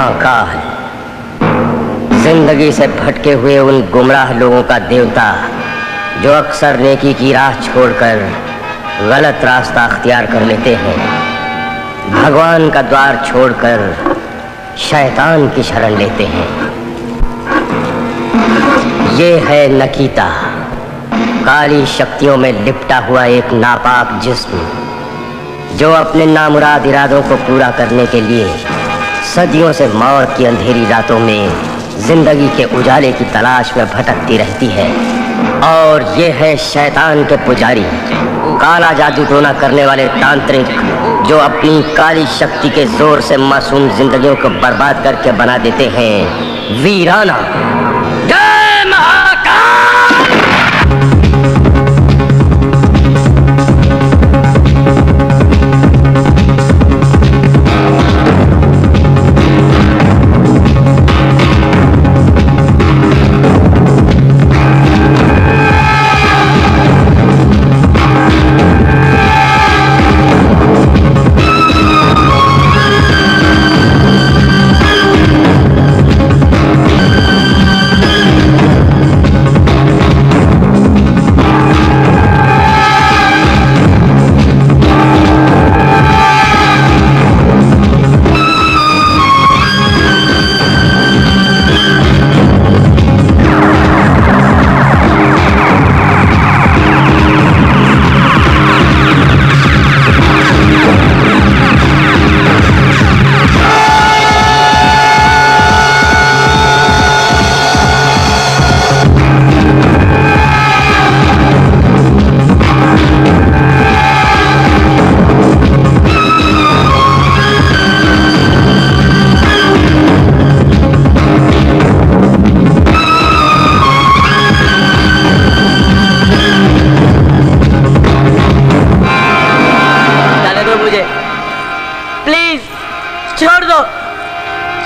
महाकाल, जिंदगी से भटके हुए उन गुमराह लोगों का देवता जो अक्सर नेकी की राह छोड़कर गलत रास्ता अख्तियार कर लेते हैं, भगवान का द्वार छोड़कर शैतान की शरण लेते हैं। ये है नकीता, काली शक्तियों में लिपटा हुआ एक नापाक जिस्म जो अपने नामुराद इरादों को पूरा करने के लिए सदियों से मौत की अंधेरी रातों में जिंदगी के उजाले की तलाश में भटकती रहती है। और ये है शैतान के पुजारी, काला जादू टोना करने वाले तांत्रिक जो अपनी काली शक्ति के जोर से मासूम जिंदगियों को बर्बाद करके बना देते हैं वीराना। जय महाकाल।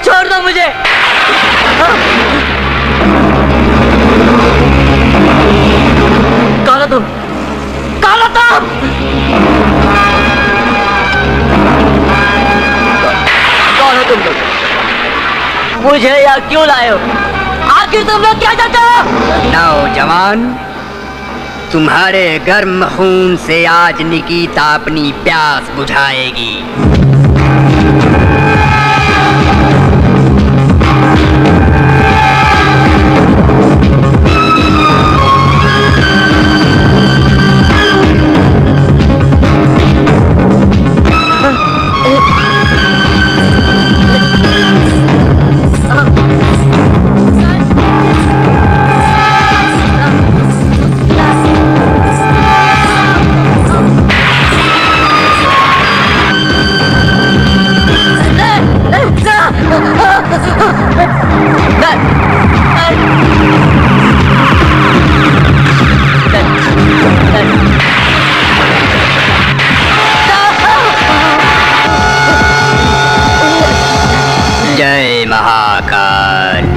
छोड़ दो मुझे। काला तुम, काला तुम, कौन हो तुम लोग? मुझे यहाँ क्यों लाए हो? आखिर तुम लोग क्या चाहते हो? नौजवान, तुम्हारे गर्म खून से आज निकिता अपनी प्यास बुझाएगी। जय महाकाल।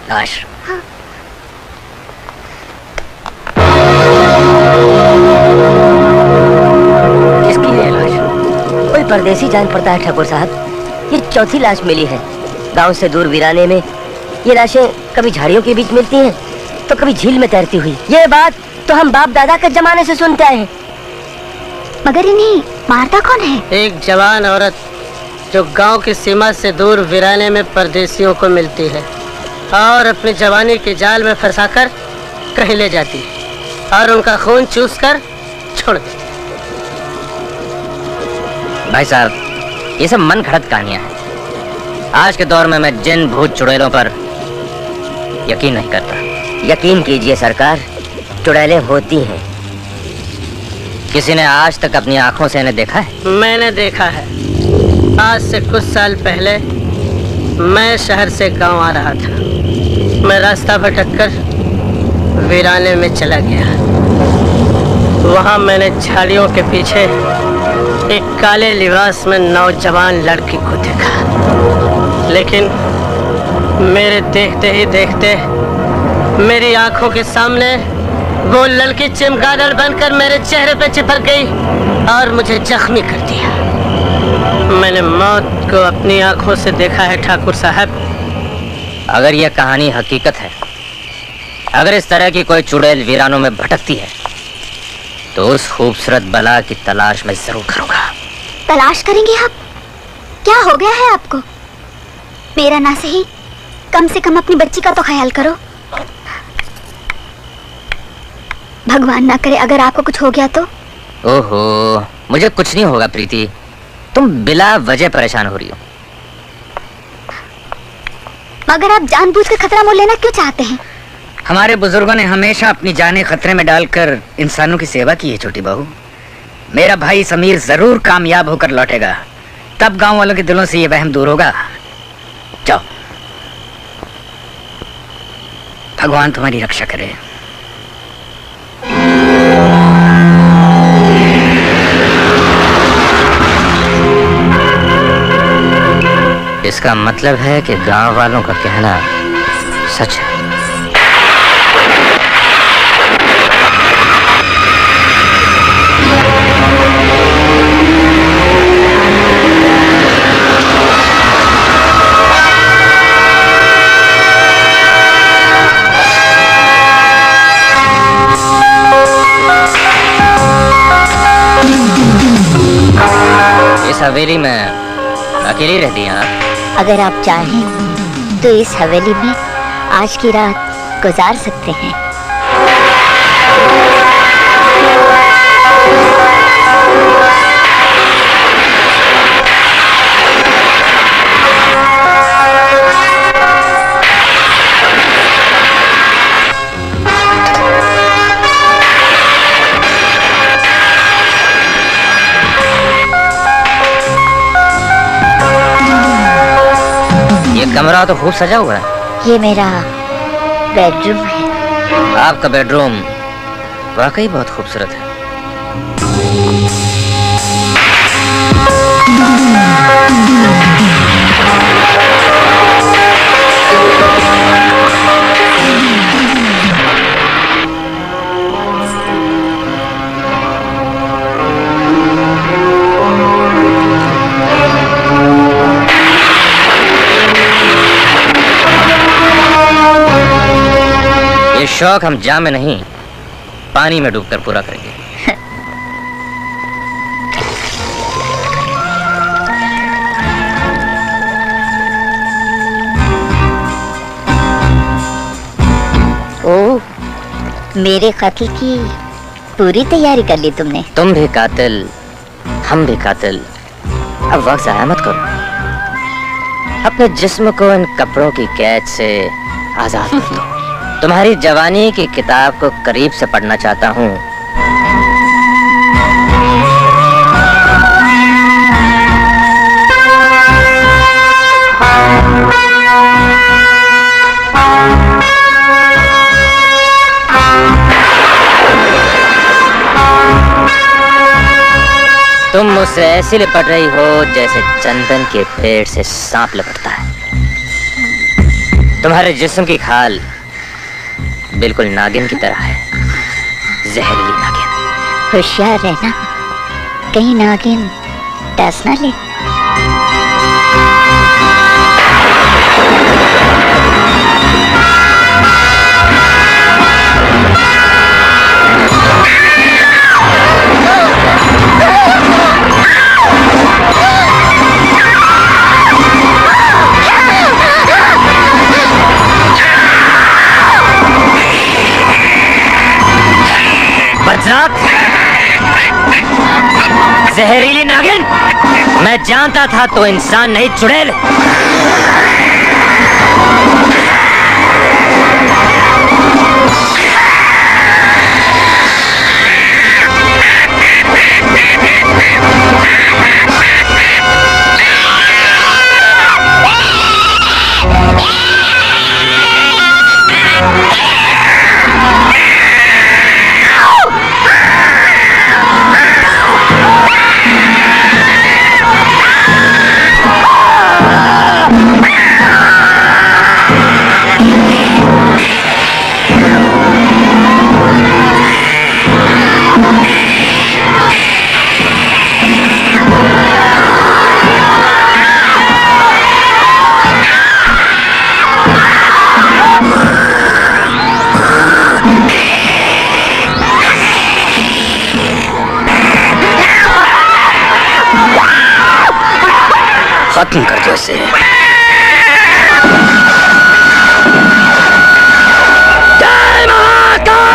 लाश? हाँ। किसकी है लाश? कोई परदेसी जान पड़ता है ठाकुर साहब। ये चौथी लाश मिली है। गांव से दूर वीराने में ये लाशें कभी झाड़ियों के बीच मिलती हैं तो कभी झील में तैरती हुई। ये बात तो हम बाप दादा के जमाने से सुनते आए हैं। मगर इन्हें मारता कौन है? एक जवान औरत जो गांव की सीमा से दूर वीराने में परदेसियों को मिलती है और अपनी जवानी के जाल में फंसाकर कहीं ले जाती है और उनका खून चूस कर छोड़ देती। भाई साहब, ये सब मन घड़त कहानियां हैं। आज के दौर में मैं जिन भूत चुड़ैलों पर यकीन नहीं करता। यकीन कीजिए सरकार, चुड़ैलें होती हैं। किसी ने आज तक अपनी आंखों से इन्हें देखा है? मैंने देखा है। आज से कुछ साल पहले मैं शहर से गांव आ रहा था। मैं रास्ता भटककर वीराने में चला गया। वहां मैंने झाड़ियों के पीछे एक काले लिबास में नौजवान लड़की को देखा, लेकिन मेरे देखते ही देखते मेरी आंखों के सामने वो लड़की चिमगादड़ बनकर मेरे चेहरे पे चिपक गई और मुझे जख्मी कर दिया। मैंने मौत को अपनी आंखों से देखा है ठाकुर साहब। अगर यह कहानी हकीकत है, अगर इस तरह की कोई चुड़ैल वीरानों में भटकती है, तो उस खूबसूरत बला की तलाश मैं जरूर करूंगा। तलाश करेंगे आप? क्या हो गया है आपको? मेरा ना सही, कम से कम अपनी बच्ची का तो ख्याल करो। भगवान ना करे अगर आपको कुछ हो गया तो। ओहो, मुझे कुछ नहीं होगा प्रीति, तुम बिला वजह परेशान हो रही हो। मगर आप जानबूझकर खतरा मोल लेना क्यों चाहते हैं? हमारे बुजुर्गों ने हमेशा अपनी जानें खतरे में डालकर इंसानों की सेवा की है छोटी बहू। मेरा भाई समीर जरूर कामयाब होकर लौटेगा, तब गांव वालों के दिलों से ये वहम दूर होगा। जाओ, भगवान तुम्हारी रक्षा करे। इसका मतलब है कि गांव वालों का कहना सच है। इस हवेली में अकेली रहती हैं आप? अगर आप चाहें तो इस हवेली में आज की रात गुजार सकते हैं। कमरा तो खूब सजा हुआ है। ये मेरा बेडरूम है। आपका बेडरूम वाकई बहुत खूबसूरत है। ये शौक हम जाम में नहीं, पानी में डूबकर पूरा करेंगे। ओह, मेरे कत्ल की पूरी तैयारी कर ली तुमने। तुम भी कातिल, हम भी कातिल। अब वक्त ज़ाया मत करो, अपने जिस्म को इन कपड़ों की कैद से आजाद कर दो। तुम्हारी जवानी की किताब को करीब से पढ़ना चाहता हूँ। तुम मुझसे ऐसी लिपट रही हो जैसे चंदन के पेड़ से सांप लिपटता है। तुम्हारे जिस्म की खाल बिल्कुल नागिन की तरह है, जहरीली नागिन। होशियार रहना, कहीं नागिन डस ना ले। बदराक! जहरीली नागिन, मैं जानता था तो इंसान नहीं चुड़ैल। खत्म कर दो इसे। जय महाकाल!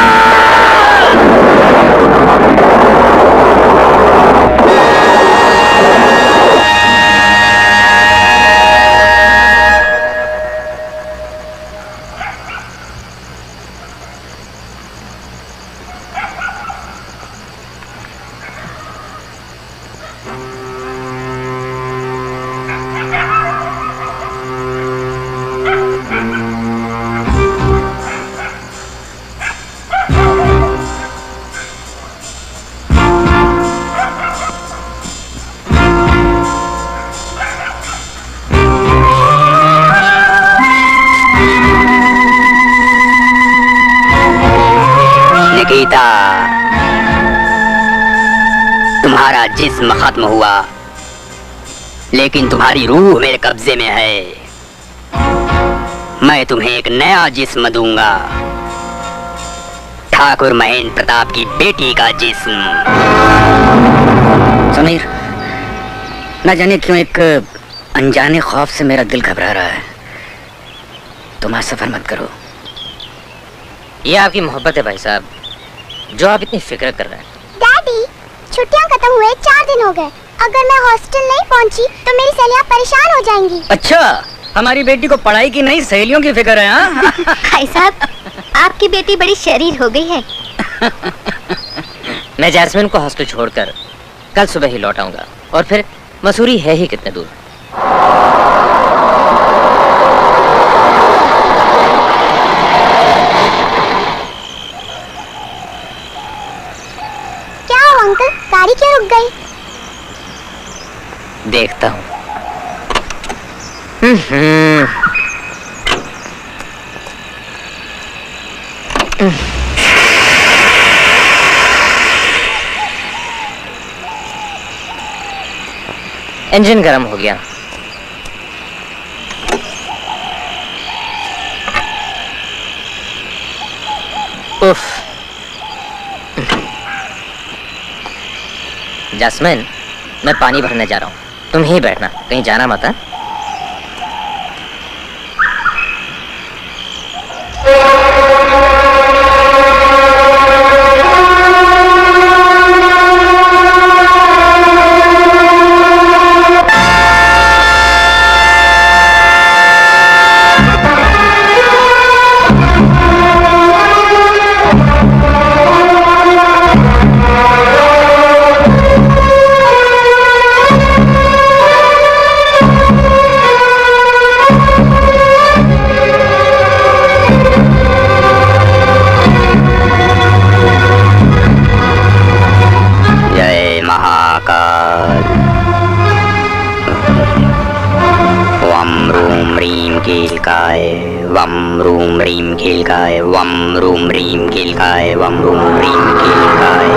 निकिता, तुम्हारा जिस्म खत्म हुआ, लेकिन तुम्हारी रूह मेरे कब्जे में है। मैं तुम्हें एक नया जिस्म दूंगा, ठाकुर महेंद्र प्रताप की बेटी का जिस्म। समीर, न जाने क्यों एक अनजाने खौफ से मेरा दिल घबरा रहा है। तुम आज सफर मत करो। ये आपकी मोहब्बत है भाई साहब, जो आप इतनी फिक्र कर रहे हैं। डैडी, छुट्टियां खत्म हुए 4 दिन हो गए। अगर मैं हॉस्टल नहीं पहुंची तो मेरी सहेलियां परेशान हो जाएंगी। अच्छा, हमारी बेटी को पढ़ाई की नहीं सहेलियों की फिक्र है। हाँ? भाई साहब, आपकी बेटी बड़ी शरीर हो गई है। मैं जैस्मिन को हॉस्टल छोड़कर कल सुबह ही लौट आऊंगा, और फिर मसूरी है ही कितने दूर। क्या हुआ अंकल, गाड़ी क्यों रुक गई? देखता हूँ। इंजन गर्म हो गया। उफ। जैस्मिन, मैं पानी भरने जा रहा हूँ, तुम यहीं बैठना, कहीं जाना मत। हाँ? वम रूम रीम खिलकाय, वम रूम रीम खिलकाय, वम रूम रीम खिलकाय, वम रूम रीम खिलकाय।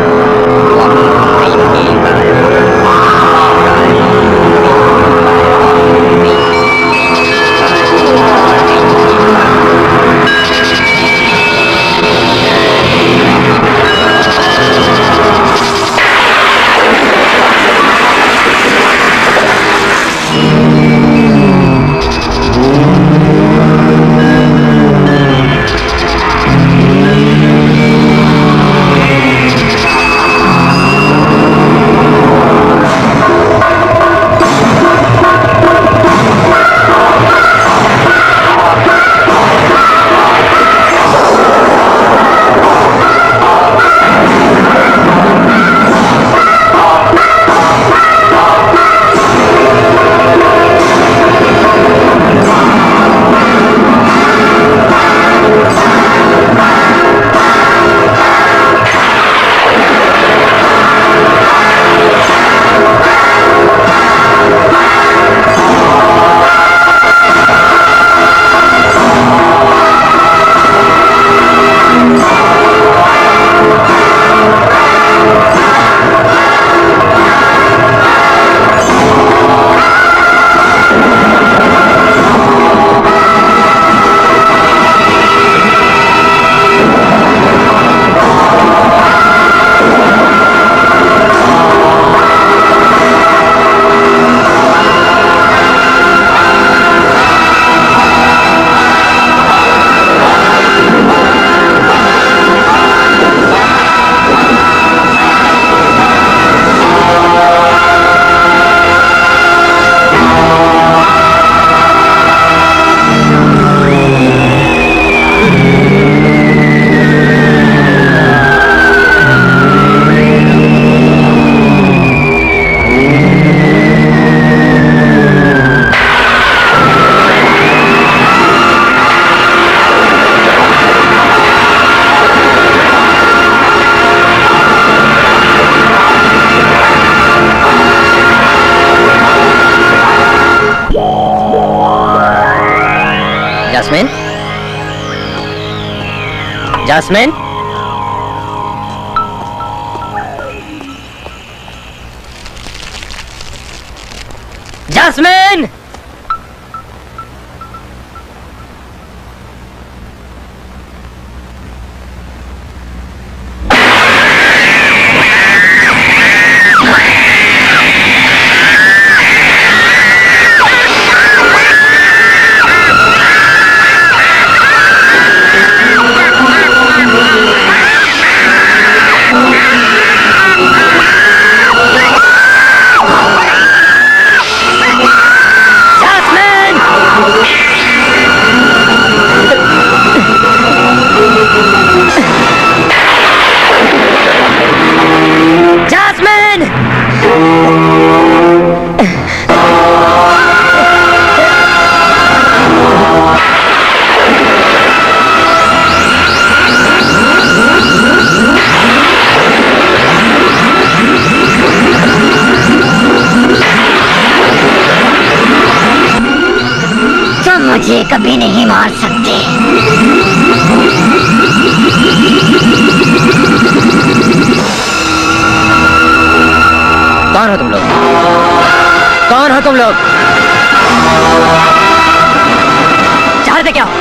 जास्मिन, जास्मिन, मुझे कभी नहीं मार सकते। कौन हो तुम लोग? कौन हो तुम लोग? चाहते क्या हो?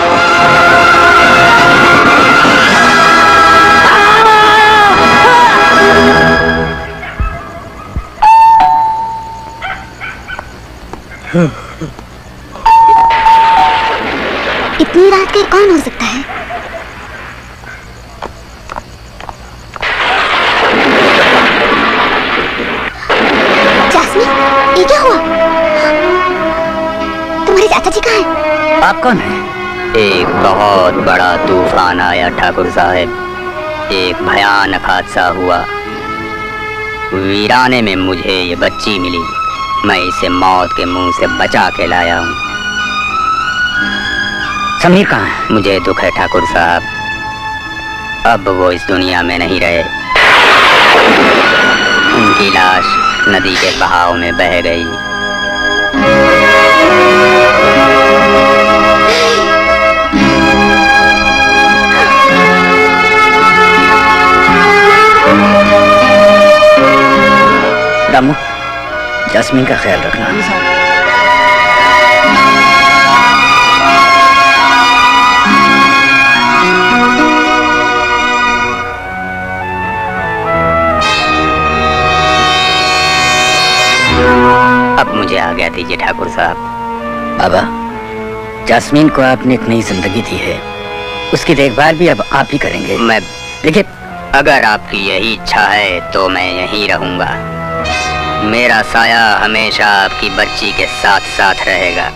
इतनी रात के कौन हो सकता है? जास्मिन, ये क्या हुआ? तुम्हारे चाचा जी कहाँ हैं? आप कौन हैं? एक बहुत बड़ा तूफान आया ठाकुर साहब। एक भयानक हादसा हुआ। वीराने में मुझे ये बच्ची मिली। मैं इसे मौत के मुंह से बचा के लाया हूँ। समीर कहाँ है? मुझे दुख है ठाकुर साहब, अब वो इस दुनिया में नहीं रहे। उनकी लाश नदी के बहाव में बह गई। रामू, जास्मीन का ख्याल रखना। अब मुझे आज्ञा दीजिए ठाकुर साहब। बाबा, जास्मीन को आपने एक नई जिंदगी दी है, उसकी देखभाल भी अब आप ही करेंगे। मैं देखिए, अगर आपकी यही इच्छा है तो मैं यहीं रहूंगा। मेरा साया हमेशा आपकी बच्ची के साथ साथ रहेगा।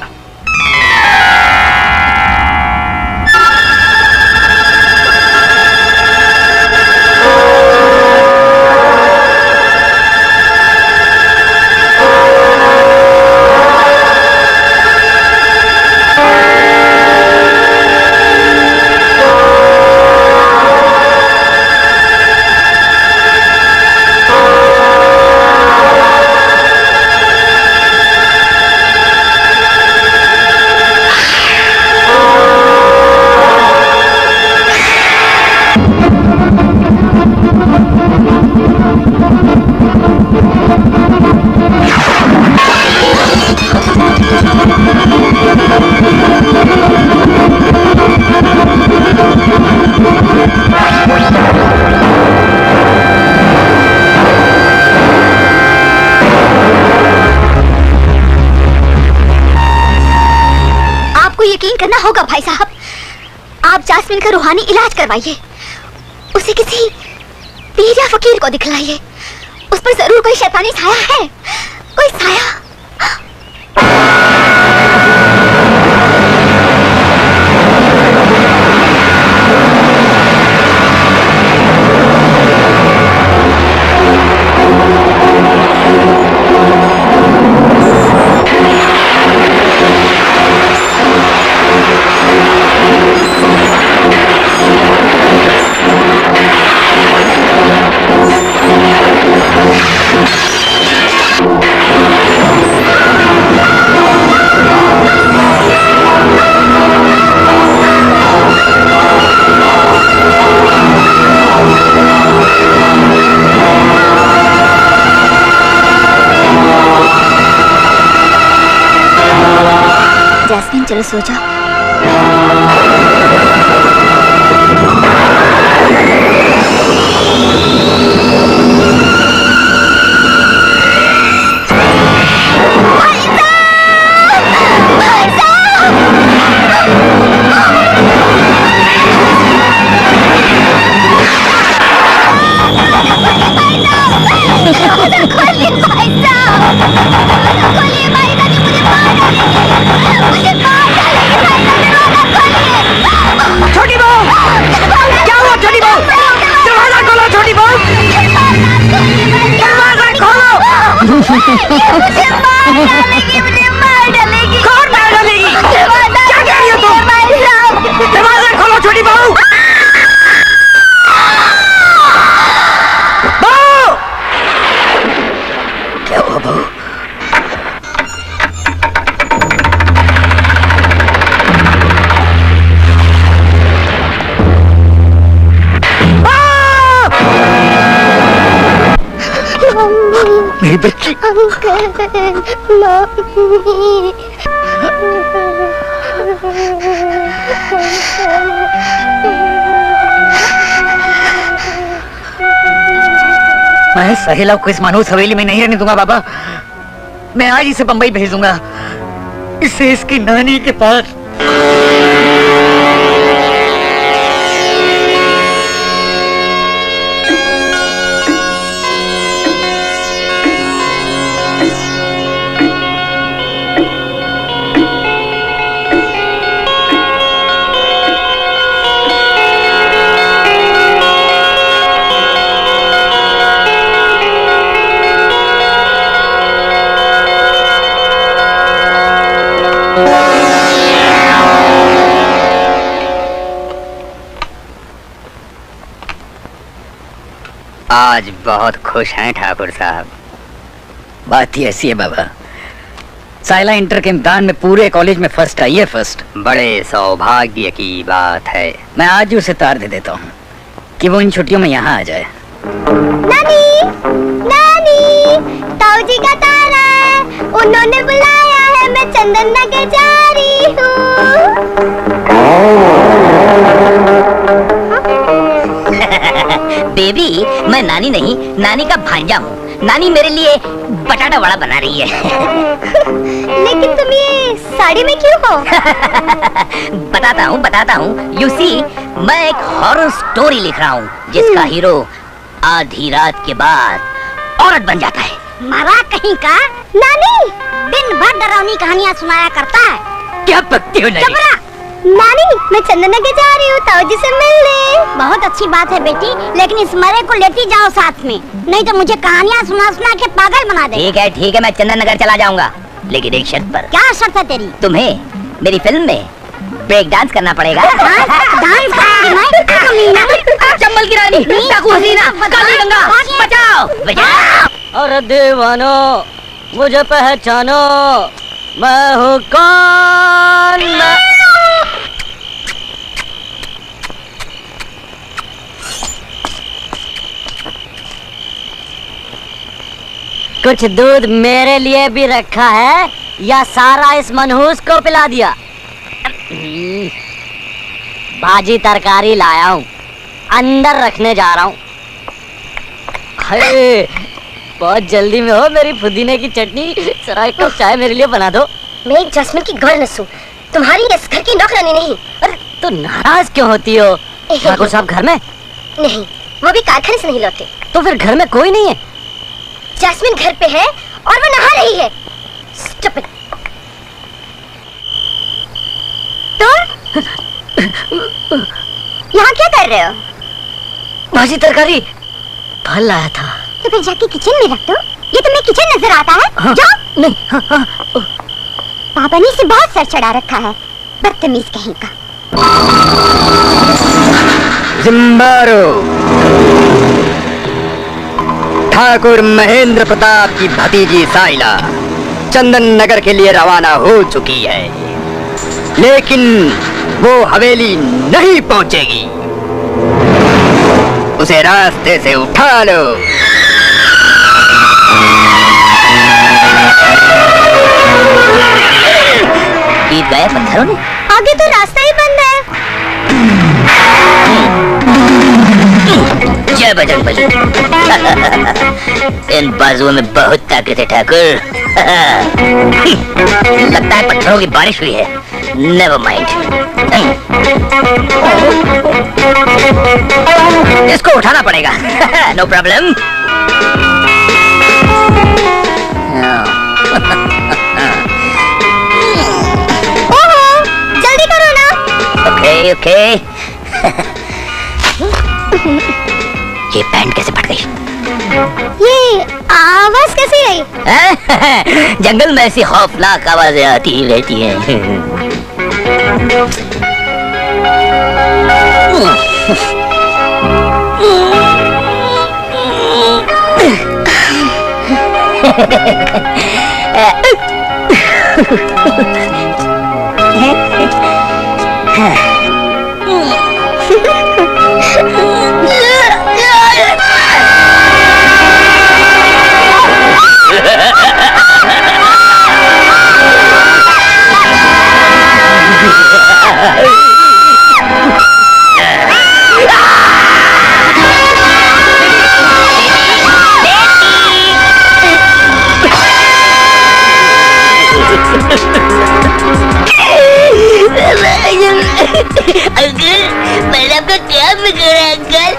यकीन करना होगा भाई साहब, आप जास्मिन का रूहानी इलाज करवाइए, उसे किसी पीर या फकीर को दिखलाइए। उस पर जरूर कोई शैतानी छाया है, कोई साया। चलो सो जाओ। छोटी बहू, क्या हुआ छोटी बहू? दरवाजा खोलो छोटी बहू, दरवाजा खोलो। मुझे मार डालेगी। कौन मार डालेगी? क्या कह रही हो तुम? दरवाजा खोलो छोटी बहू। बहू, क्या हुआ बहू? मेरी बच्ची। मैं सहेला को इस मनोज हवेली में नहीं रहने दूंगा बाबा। मैं आज इसे बंबई भेज दूंगा, इसे इसकी नानी के पास। आज बहुत खुश हैं ठाकुर साहब। बात ही ऐसी है बाबा, साइला इंटर के इम्तिहान में पूरे कॉलेज में फर्स्ट आई है। फर्स्ट बड़े सौभाग्य की बात है। मैं आज ही उसे तार दे देता हूँ कि वो इन छुट्टियों में यहाँ आ जाए। नानी, नानी, ताऊ जी का तारा है, उन्होंने बुलाया है, मैं चंदन नगर जा रही हूँ। बेबी, मैं नानी नहीं, नानी का भांजा हूँ। नानी मेरे लिए बटाटा वड़ा बना रही है। लेकिन तुम ये साड़ी में क्यों हो? बताता हूँ। यू सी, मैं एक हॉरर स्टोरी लिख रहा हूँ जिसका हीरो आधी रात के बाद औरत बन जाता है। मरा कहीं का? नानी दिन भर डरावनी कहानियाँ सुनाया करता है। क्या पकती हो नानी? नानी, मैं चंदन नगर जा रही हूँ ताऊ जी से मिलने। बहुत अच्छी बात है बेटी, लेकिन इस मरे को लेती जाओ साथ में, नहीं तो मुझे कहानियाँ सुना सुना के पागल बना दे। ठीक है, मैं चंदन नगर चला जाऊंगा, लेकिन एक शर्त पर। क्या शर्त है तेरी? तुम्हें मेरी फिल्म में ब्रेक डांस करना पड़ेगा। डांस चंबल की रानी, डाकू हसीना, काली गंगा, बचाओ बचाओ। अरे दीवानो, मुझे पहचानो, मैं हूँ कौन? कुछ दूध मेरे लिए भी रखा है या सारा इस मनहूस को पिला दिया? भाजी तरकारी लाया हूँ, अंदर रखने जा रहा हूँ। बहुत जल्दी में हो मेरी पुदीने की चटनी, जरा एक कप चाय मेरे लिए बना दो। मैं एक जैस्मिन की गवर्नेंस हूँ, तुम्हारी इस घर की नौकरानी नहीं। अरे तो नाराज क्यों होती हो? ठाकुर साहब घर में नहीं, वो भी कारखाने से नहीं लौटे। तो फिर घर में कोई नहीं है? जैस्मिन घर पे है और वो नहा रही है। Stupid. तुम यहाँ क्या कर रहे हो? भाजी तरकारी फल लाया था। तो फिर जाके किचन में रख दो। ये तुम्हें किचन नजर आता है? हाँ, जाओ। नहीं, पापा ने इसे बहुत सर चढ़ा रखा है, बदतमीज कहीं का। जिम्बारो, ठाकुर महेंद्र प्रताप की भतीजी साइला चंदन नगर के लिए रवाना हो चुकी है, लेकिन वो हवेली नहीं पहुंचेगी। उसे रास्ते से उठा लो। पीट गए पत्थरों ने? आगे तो रास्ता ही बंद है। जय बजरंगबली। इन बाजुओं में बहुत ताकत है ठाकुर। लगता है पत्थरों की बारिश हुई है। नेवर माइंड, इसको उठाना पड़ेगा। No problem. जल्दी करो ना। Okay okay. ये पैंट कैसे फट गई? ये आवाज कैसी आई? जंगल में ऐसी खौफनाक आवाजें आती ही रहती हैं। अंकल, मैंने आपका क्या बिगाड़ा अंकल?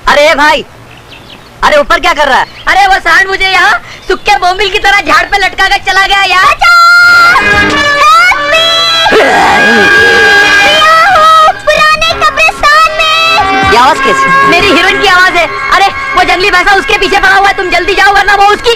अरे भाई, अरे ऊपर क्या कर रहा है? अरे वो सांड मुझे यहाँ सुक्के बोमिल की तरह झाड़ पे लटका कर चला गया यार। पुराने कब्रिस्तान में। ये आवाज कैसी? मेरी हीरोइन की आवाज है। अरे वो जंगली भैंसा उसके पीछे पड़ा हुआ है, तुम जल्दी जाओ वरना वो उसकी।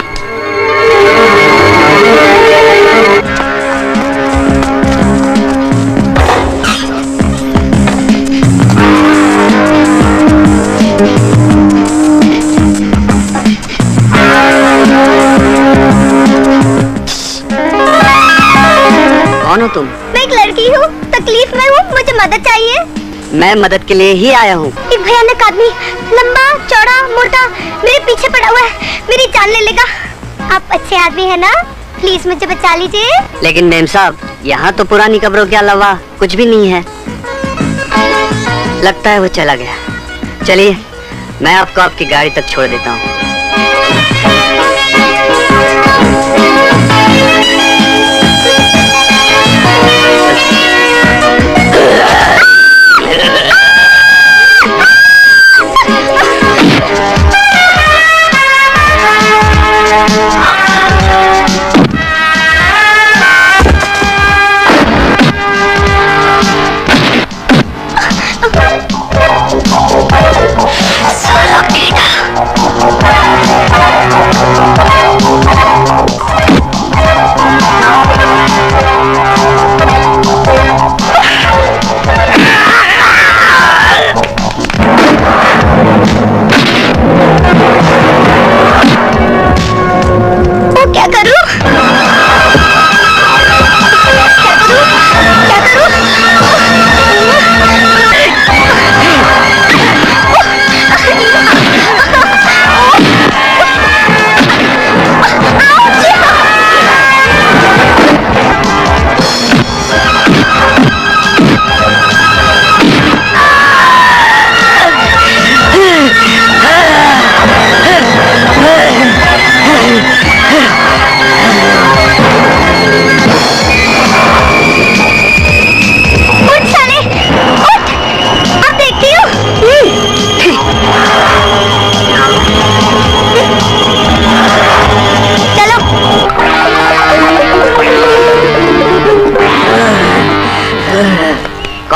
कौन हो तुम? मैं एक लड़की हूँ, तकलीफ में हूँ, मुझे मदद चाहिए। मैं मदद के लिए ही आया हूँ। एक भयानक आदमी, लंबा चौड़ा मोटा, मेरे पीछे पड़ा हुआ है, मेरी जान ले लेगा। आप अच्छे आदमी है ना, प्लीज मुझे बचा लीजिए। लेकिन मेम साहब, यहाँ तो पुरानी कब्रों के अलावा कुछ भी नहीं है। लगता है वो चला गया। चलिए, मैं आपको आपकी गाड़ी तक छोड़ देता हूँ।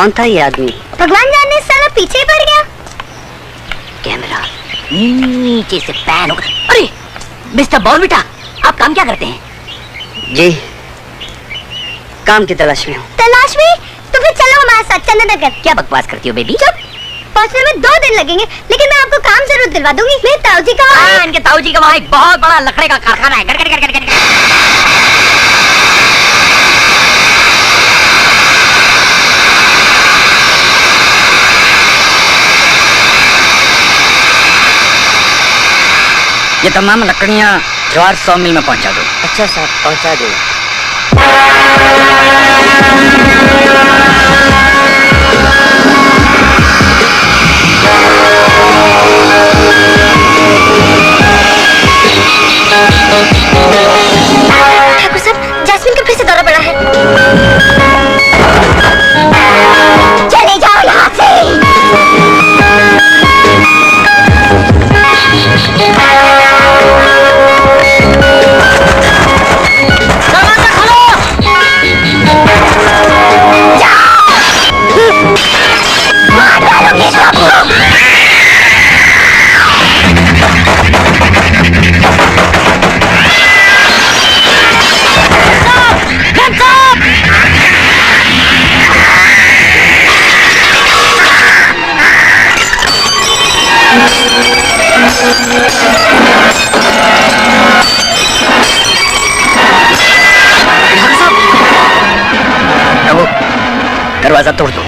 कौन था ये आदमी? भगवान जाने, साला पीछे ही पड़ गया। कैमरा नीचे से पैन होगा। अरे मिस्टर बॉर्नविटा, आप काम क्या करते हैं? जी, काम की तलाश में हूँ। तलाश में? तो फिर चलो हमारे साथ चंदन नगर। क्या बकवास करती हो बेबी? चुप। पहुंचने में 2 दिन लगेंगे, लेकिन मैं आपको काम जरूर दिलवा दूंगी। मेरे ताऊजी का वहाँ इनके ताऊजी का वहाँ एक बहुत बड़ा लकड़े का कारखाना है। गड़ गड़ गड़ गड़ गड़। ये तमाम लकड़ियाँ ज्वार सॉ मिल में पहुँचा दो। अच्छा साहब, पहुंचा दो। ठाकुर साहब, जैस्मिन का फिर से दौरा पड़ा है। चले जाओ यहाँ से। दरवाजा तोड़ दो।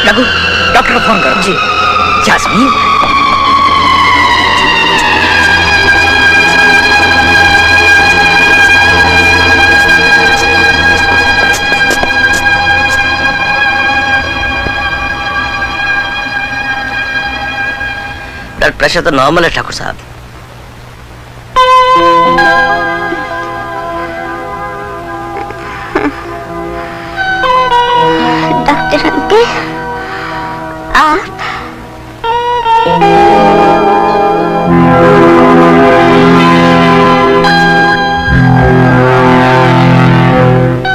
रघु, डॉक्टर को फोन करो। जी। जास्मीन, ब्लड प्रेशर तो नॉर्मल है ठाकुर साहब। डॉक्टर अंकल, आप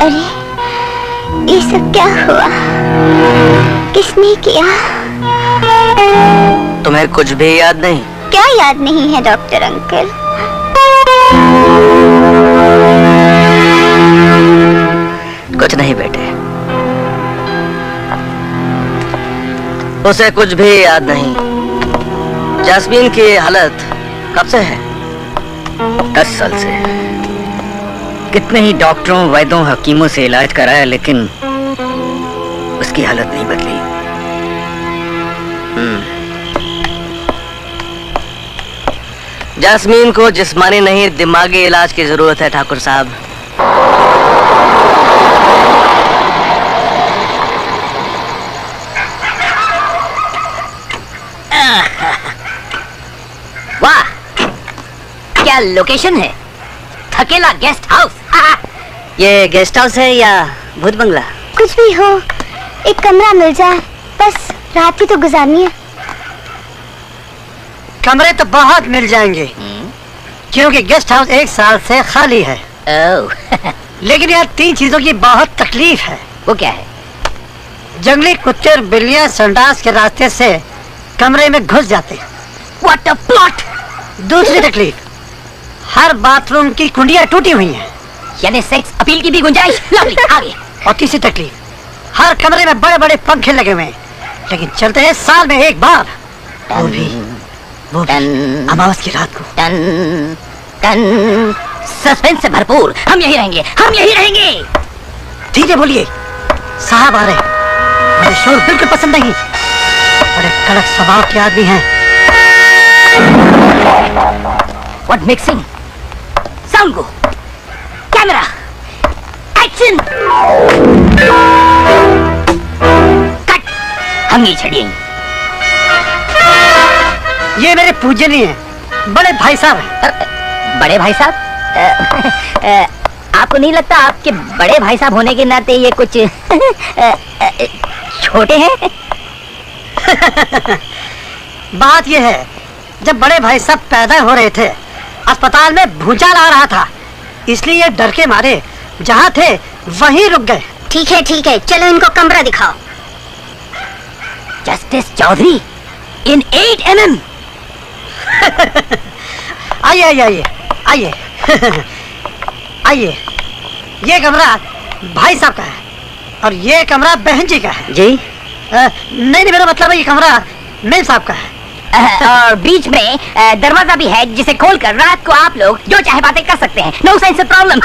अरे ये सब क्या हुआ? किसने किया? तुम्हें कुछ भी याद नहीं? क्या याद नहीं है डॉक्टर अंकल? कुछ नहीं बेटे, उसे कुछ भी याद नहीं। जास्मीन की हालत कब से है? 10 साल से। कितने ही डॉक्टरों, वैद्यों, हकीमों से इलाज कराया, लेकिन उसकी हालत नहीं बदली। जास्मीन को जिस्मानी नहीं, दिमागी इलाज की जरूरत है ठाकुर साहब। वाह, क्या लोकेशन है! थकेला गेस्ट हाउस। ये गेस्ट हाउस है या भूत बंगला? कुछ भी हो, एक कमरा मिल जाए, बस रात ही तो गुजारनी है। कमरे तो बहुत मिल जाएंगे, क्योंकि गेस्ट हाउस 1 साल से खाली है। लेकिन यहाँ 3 चीजों की बहुत तकलीफ है। वो क्या है? जंगली कुत्ते और बिल्लियाँ संडास के रास्ते से कमरे में घुस जाते हैं। What a plot! दूसरी तकलीफ, हर बाथरूम की कुंडियाँ टूटी हुई हैं। यानी सेक्स अपील की भी गुंजाइश। लवली, आगे। और तीसरी तकलीफ, हर कमरे में बड़े बड़े पंखे लगे हुए हैं, लेकिन चलते हैं साल में 1 बार। वो भी अमावस की रात को। टन टन, सस्पेंस से भरपूर। हम यही रहेंगे, हम यही रहेंगे। धीरे बोलिए, साहब आ रहे हैं। मुझे शोर बिल्कुल पसंद नहीं, बड़े कड़क स्वभाव के आदमी हैं। What mixing? Sound go. Camera. Action. Cut. हम ये छड़िए। ये मेरे पूजनीय हैं, बड़े भाई साहब हैं। बड़े भाई साहब, आपको नहीं लगता आपके बड़े भाई साहब होने के नाते ये कुछ छोटे हैं? बात यह है, जब बड़े भाई साहब पैदा हो रहे थे अस्पताल में भूचाल आ रहा था, इसलिए डर के मारे जहाँ थे वहीं रुक गए। ठीक है, चलो इनको कमरा दिखाओ। जस्टिस चौधरी इन 8 mm। आइए आइए। ये कमरा भाई साहब का है और ये कमरा बहन जी का है। जी? नहीं, मेरा मतलब है ये कमरा मेम साहब का है। और बीच में दरवाजा भी है जिसे खोलकर रात को आप लोग जो चाहे बातें कर सकते हैं। No sense of problem.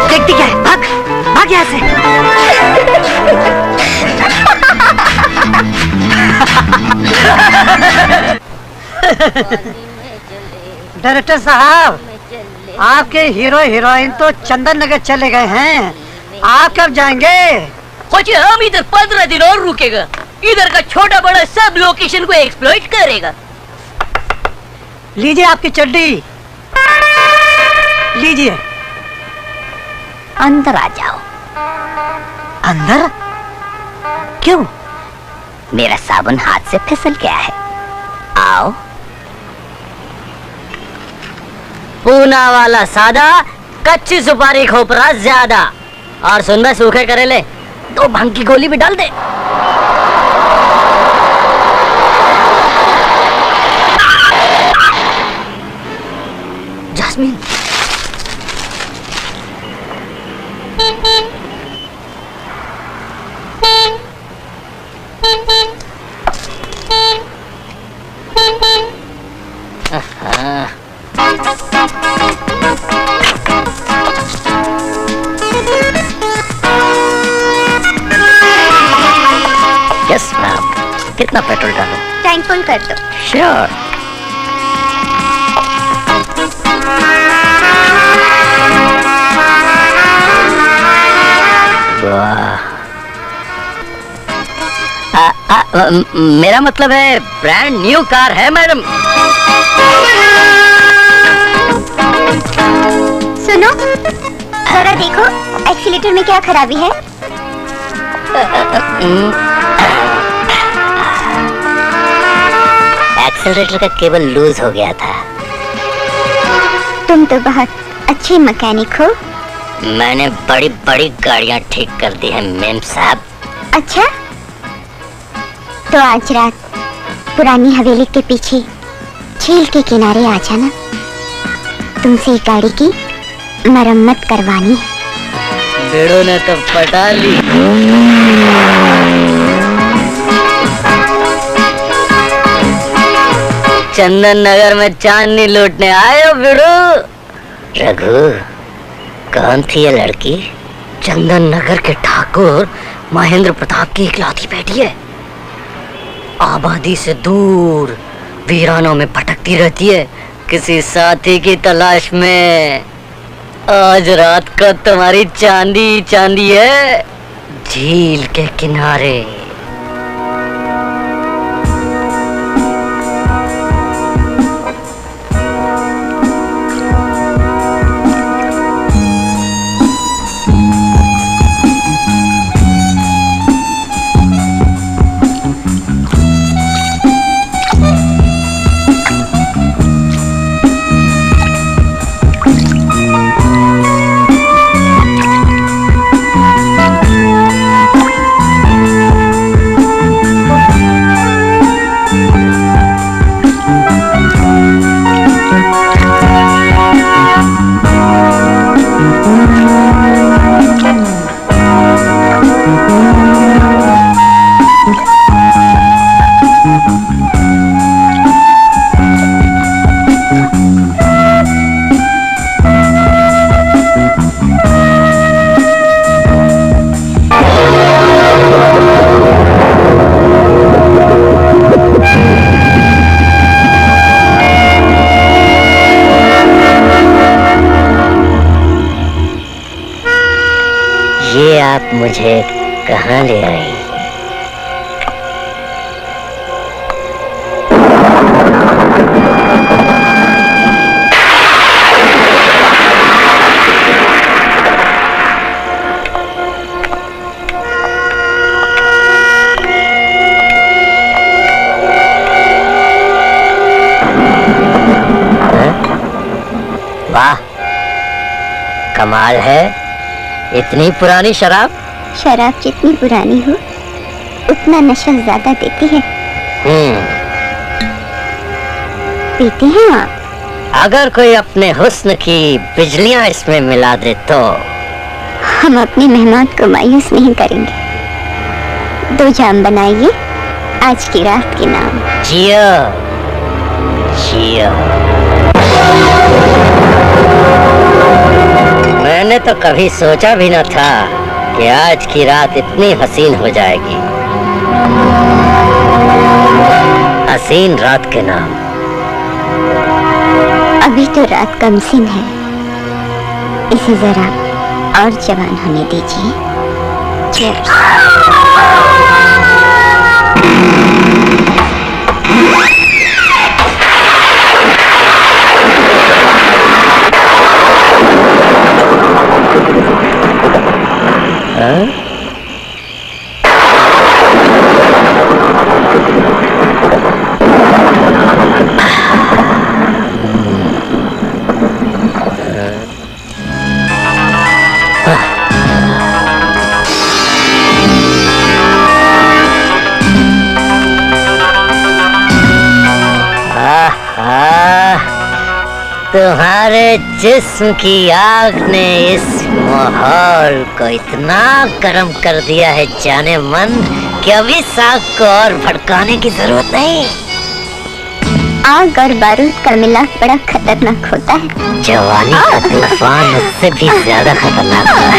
देखती क्या है? भाग यहाँ से। डायरेक्टर साहब, आपके हीरो हीरोइन तो चंदन नगर चले गए हैं, आप कब जाएंगे? हम इधर 15 दिन और रुकेगा। इधर का छोटा बड़ा सब लोकेशन को एक्सप्लॉइट करेगा। लीजिए आपकी चड्डी, लीजिए। अंदर आ जाओ। अंदर? क्यों? मेरा साबुन हाथ से फिसल गया है। आओ। पूना वाला सादा, कच्ची सुपारी खोपरा ज्यादा। और सुन, में सूखे करेले 2 भंग की गोली भी डाल दे। जास्मीन, यस मैम, कितना पेट्रोल डालो? टैंक फुल कर दो। श्योर। मेरा मतलब है ब्रांड न्यू कार है मैडम। सुनो, जरा देखो एक्सीलेटर में क्या खराबी है। एक्सीलरेटर का केबल लूज हो गया था। तुम तो बहुत अच्छे मैकेनिक हो। मैंने बड़ी बड़ी गाड़ियां ठीक कर दी हैं मेम साहब। अच्छा, तो आज रात पुरानी हवेली के पीछे झील के किनारे आ जाना। तुमसे गाड़ी की मरम्मत करवानी है। बेड़ो ने तो पटा ली। चंदन नगर में चांदनी लूटने आए हो बिड़ो? रघु, कौन थी ये लड़की? चंदन नगर के ठाकुर महेंद्र प्रताप की इकलौती बेटी है। आबादी से दूर वीरानों में भटकती रहती है किसी साथी की तलाश में। आज रात का तुम्हारी चांदी चांदी है झील के किनारे। आप मुझे कहाँ ले आई? वाह, कमाल है। इतनी पुरानी शराब? शराब जितनी पुरानी हो उतना नशा ज्यादा देती है। पीते हैं आप? अगर कोई अपने हुस्न की बिजलियां इसमें मिला दे तो? हम अपने मेहमान को मायूस नहीं करेंगे। 2 जाम बनाइए आज की रात के नाम। जियो जियो। मैंने तो कभी सोचा भी न था कि आज की रात इतनी हसीन हो जाएगी। हसीन रात के नाम। अभी तो रात कमसिन है, इसे जरा और जवान होने दीजिए। Cheers। तुम्हारे जिस्म की आग ने इस माहौल को इतना गर्म कर दिया है जाने मन कि अभी साग को और भड़काने की जरूरत नहीं। आग और बारूद का मिलाप बड़ा खतरनाक होता है। जवानी का तूफान उससे भी ज्यादा खतरनाक होता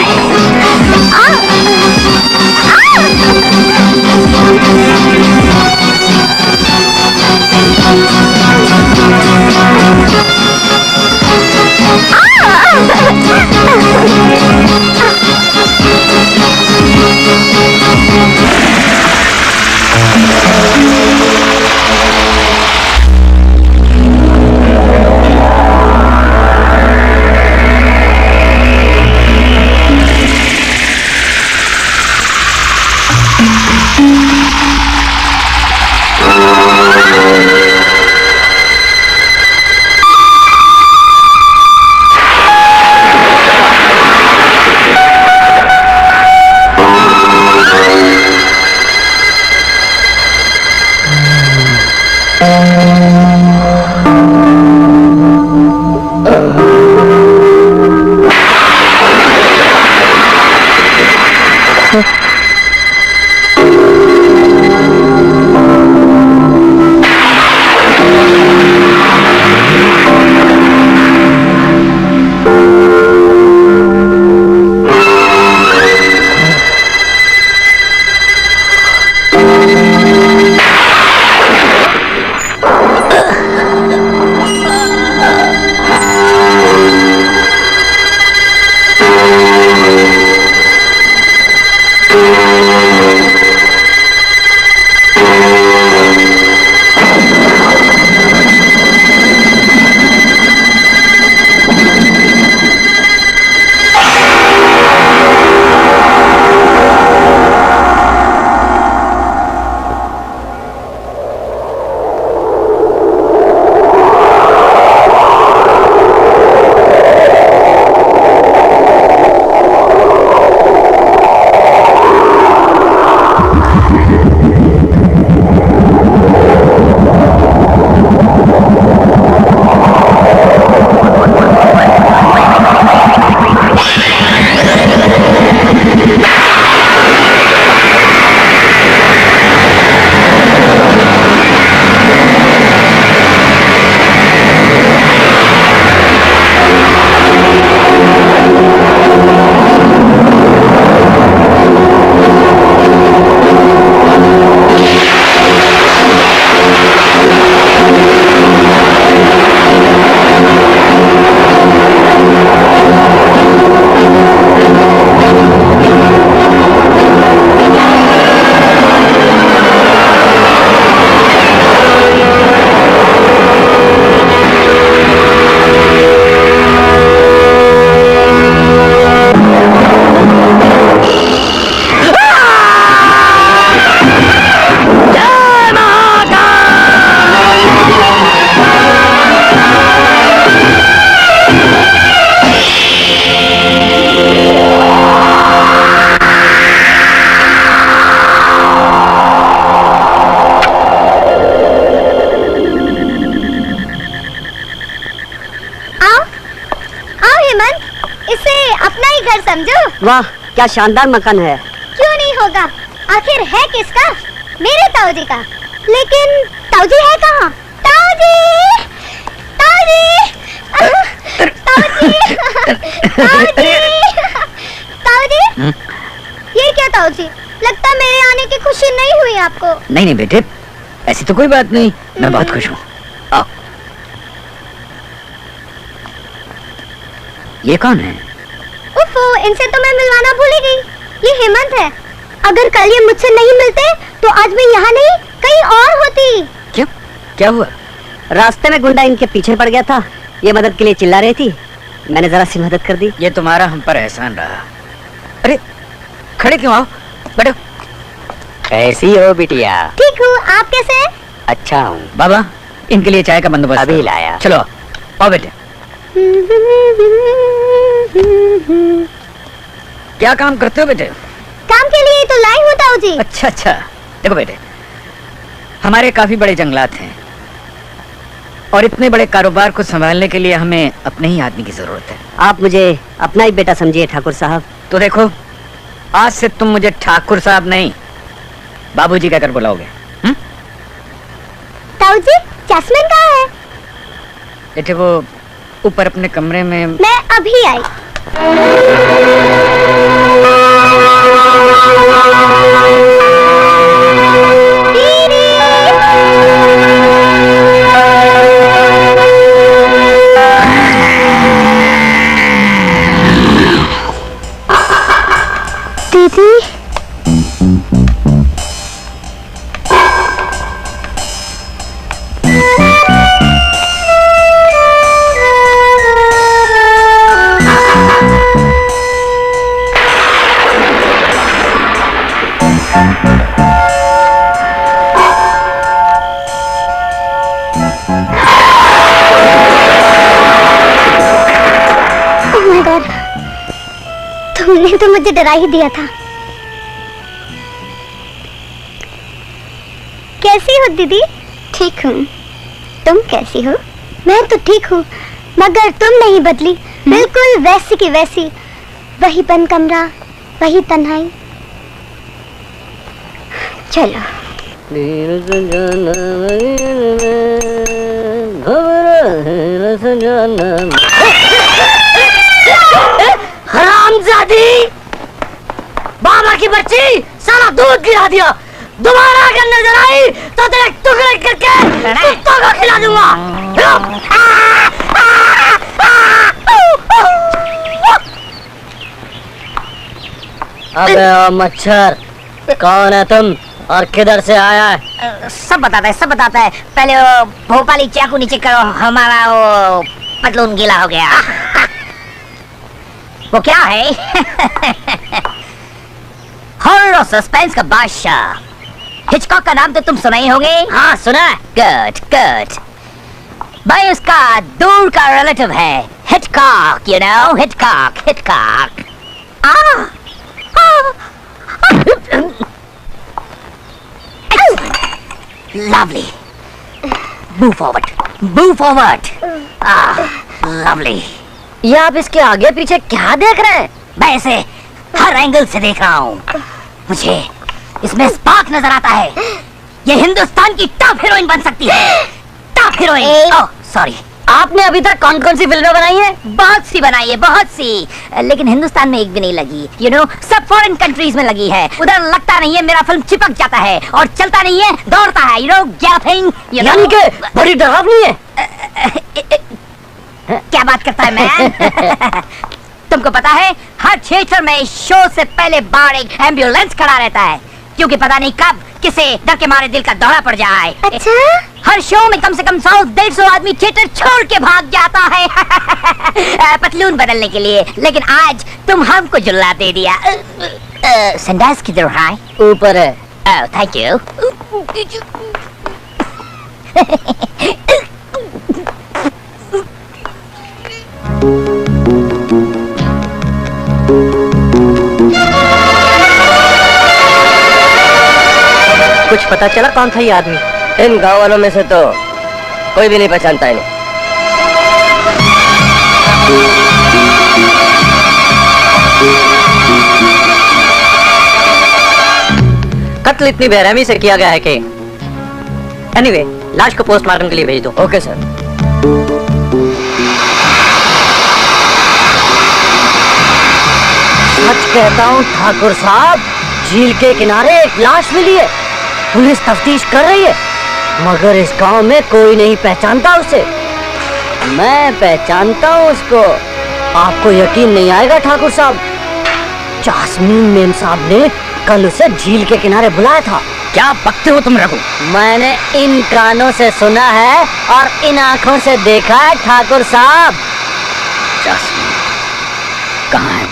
हेमंत, इसे अपना ही घर समझो। वाह, क्या शानदार मकान है। क्यों नहीं होगा, आखिर है किसका? मेरे ताऊजी का। लेकिन ताऊजी है कहाँ? ताऊजी, ताऊजी, ताऊजी, ताऊजी, ताऊजी। ये क्या ताऊजी? लगता मेरे आने की खुशी नहीं हुई आपको। नहीं नहीं बेटे, ऐसी तो कोई बात नहीं, मैं बहुत खुश हूँ। आओ। ये कौन है? उफ़ो, इनसे तो मैं मिलवाना भूल ही गई। ये हेमंत है। अगर कल ये मुझसे नहीं मिलते तो आज मैं यहाँ नहीं कहीं और होती। क्यों, क्या हुआ? रास्ते में गुंडा इनके पीछे पड़ गया था, ये मदद के लिए चिल्ला रही थी, मैंने जरा सी मदद कर दी। ये तुम्हारा हम पर एहसान रहा। अरे खड़े क्यों, आओ बैठो। कैसी हो बिटिया? ठीक हूँ, आप कैसे हैं? अच्छा हूँ। बाबा, इनके लिए चाय का बंदोबस्त अभी करो। लाया। चलो आओ बेटे। क्या काम करते हो बेटे? काम के लिए तो लाई हूँ ताऊजी। अच्छा अच्छा, देखो बेटे, हमारे काफी बड़े जंगलात हैं और इतने बड़े कारोबार को संभालने के लिए हमें अपने ही आदमी की जरूरत है। आप मुझे अपना ही बेटा समझिए ठाकुर साहब। तो देखो, आज से तुम मुझे ठाकुर साहब नहीं, बाबूजी कहकर बुलाओगे। ताऊजी, जैस्मिन कहाँ है? बेटे वो ऊपर अपने कमरे में। मैं अभी आई। दीदी, तुमने तो मुझे डरा ही दिया था। कैसी हो दीदी? ठीक हूँ, तुम कैसी हो? मैं तो ठीक हूँ, मगर तुम नहीं बदली, बिल्कुल वैसी की वैसी। वही बंद कमरा, वही तन्हाई। चलो। हरामजादी, बाबा की बच्ची, सारा दूध गिरा दिया। दोबारा अगर नजर आई तो तेरे टुकड़े करके कुत्तों को खिला दूंगा। अबे ओ मच्छर, कौन है तुम और किधर से आया है? सब बताता है, सब बताता है। पहले वो भोपाली चाकू नीचे करो, हमारा वो पतलून गीला हो गया। वो क्या है? हॉरर और सस्पेंस का बादशाह हिचकॉक का नाम तो तुम सुना ही होंगे। हाँ सुना। Good good. भाई उसका दूर का रिलेटिव है Hitchcock, you know, Hitchcock, Hitchcock. Lovely. Move forward. Move forward. Lovely. ये आप इसके आगे पीछे क्या देख रहे हैं? मैं इसे हर एंगल से देख रहा हूँ। मुझे इसमें स्पार्क नजर आता है। ये हिंदुस्तान की टॉप हीरोइन बन सकती है। Top heroine. Oh sorry. आपने अभी तक कौन कौन सी फिल्में बनाई है? बहुत सी बनाई है, बहुत सी, लेकिन हिंदुस्तान में एक भी नहीं लगी। यू नो, सब फॉरेन कंट्रीज में लगी है। उधर लगता नहीं है, मेरा फिल्म चिपक जाता है और चलता नहीं है, दौड़ता है। You know, gapping. यानी कि बड़ी डरावनी है। क्या बात करता है मैं? तुमको पता है, हर थिएटर में शो से पहले बाहर एक एम्बुलेंस खड़ा रहता है, क्योंकि पता नहीं कब किसे डर के मारे दिल का दौरा पड़ जाए। अच्छा? हर शो में कम से कम 100-150 आदमी थिएटर छोड़ के भाग जाता है पतलून बदलने के लिए। लेकिन आज तुम हमको जुल्ला दे दिया। संडास किधर है? ऊपर है। Oh thank you. कुछ पता चला कौन था ये आदमी? इन गाँव वालों में से तो कोई भी नहीं पहचानता इन्हें। कत्ल इतनी बेरहमी से किया गया है कि एनीवे, लाश को पोस्टमार्टम के लिए भेज दो। Okay sir. सच कहता हूँ ठाकुर साहब, झील के किनारे एक लाश मिली है। पुलिस तफ्तीश कर रही है, मगर इस गांव में कोई नहीं पहचानता उसे। मैं पहचानता हूँ उसको। आपको यकीन नहीं आएगा ठाकुर साहब, जास्मीन मेम साहब ने कल उसे झील के किनारे बुलाया था। क्या बकते हो तुम रघु? मैंने इन कानों से सुना है और इन आंखों से देखा है ठाकुर साहब। जास्मीन कहाँ है?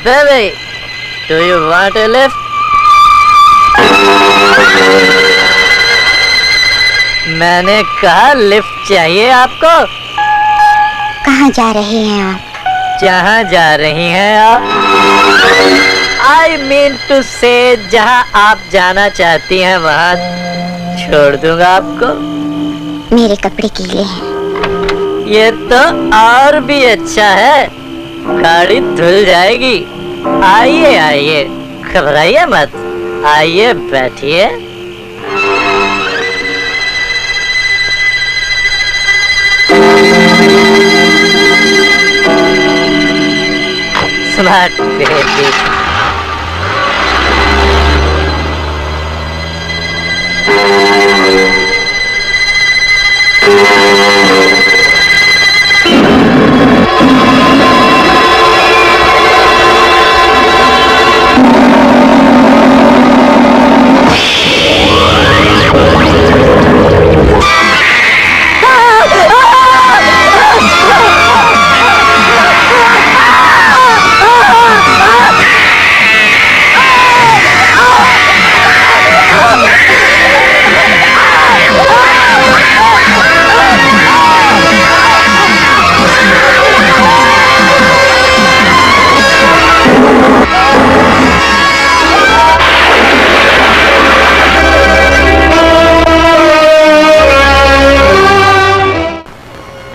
Baby, do you want a lift? मैंने कहा लिफ्ट चाहिए आपको। कहाँ जा रहे हैं आप? जहाँ जा रही हैं आप? I mean to say, जहाँ आप जाना चाहती हैं वहाँ छोड़ दूंगा आपको। मेरे कपड़े गीले हैं। ये तो और भी अच्छा है, गाड़ी धुल जाएगी। आइए आइए, घबराइए मत, आइए बैठिए। Smart baby.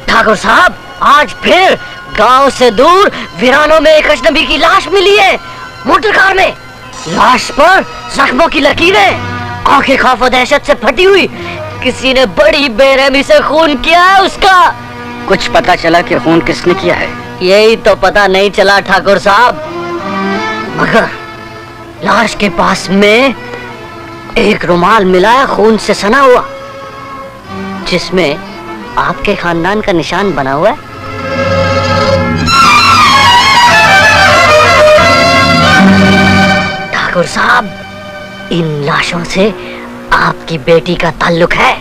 ठाकुर साहब, आज फिर गांव से दूर वीरानों में एक अजनबी की लाश मिली है, मोटर कार में। लाश पर जख्मों की लकीरें, आंखें खौफ और दहशत से फटी हुई। किसी ने बड़ी बेरहमी से खून किया है उसका। कुछ पता चला कि खून किसने किया है? यही तो पता नहीं चला ठाकुर साहब, मगर लाश के पास में एक रुमाल मिला है खून से सना हुआ, जिसमें आपके खानदान का निशान बना हुआ है। ठाकुर साहब, इन लाशों से आपकी बेटी का ताल्लुक है।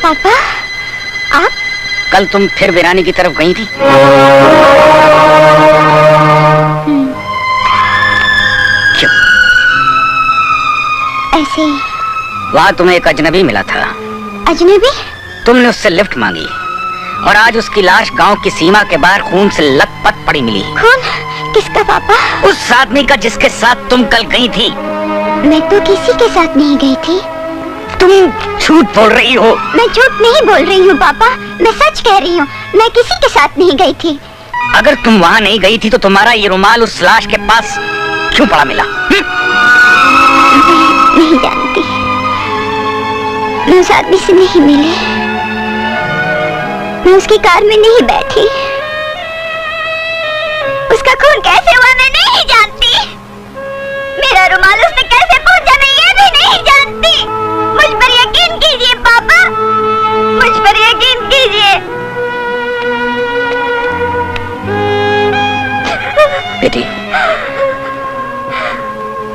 पापा, आप? कल तुम फिर वीरानी की तरफ गई थी? क्यों? ऐसे। वहाँ तुम्हें एक अजनबी मिला था। अजनबी? तुमने उससे लिफ्ट मांगी और आज उसकी लाश गांव की सीमा के बाहर खून से लथपथ पड़ी मिली। खून? किसका पापा? उस आदमी का जिसके साथ तुम कल गई थी। मैं तो किसी के साथ नहीं गई थी। तुम झूठ बोल रही हो। मैं झूठ नहीं बोल रही हूँ पापा, मैं सच कह रही हूँ। मैं किसी के साथ नहीं गई थी। अगर तुम वहाँ नहीं गई थी तो तुम्हारा ये रुमाल उस लाश के पास क्यों पड़ा मिला? मैं नहीं जानती, मैं उस आदमी से नहीं मिली, मैं उसकी कार में नहीं बैठी, उसका खून कैसे हुआ मैं नहीं जानती, मेरा रुमाल उसने कैसे पहुंचा मैं ये भी नहीं जानती। मुझ पर यकीन कीजिए पापा, मुझ पर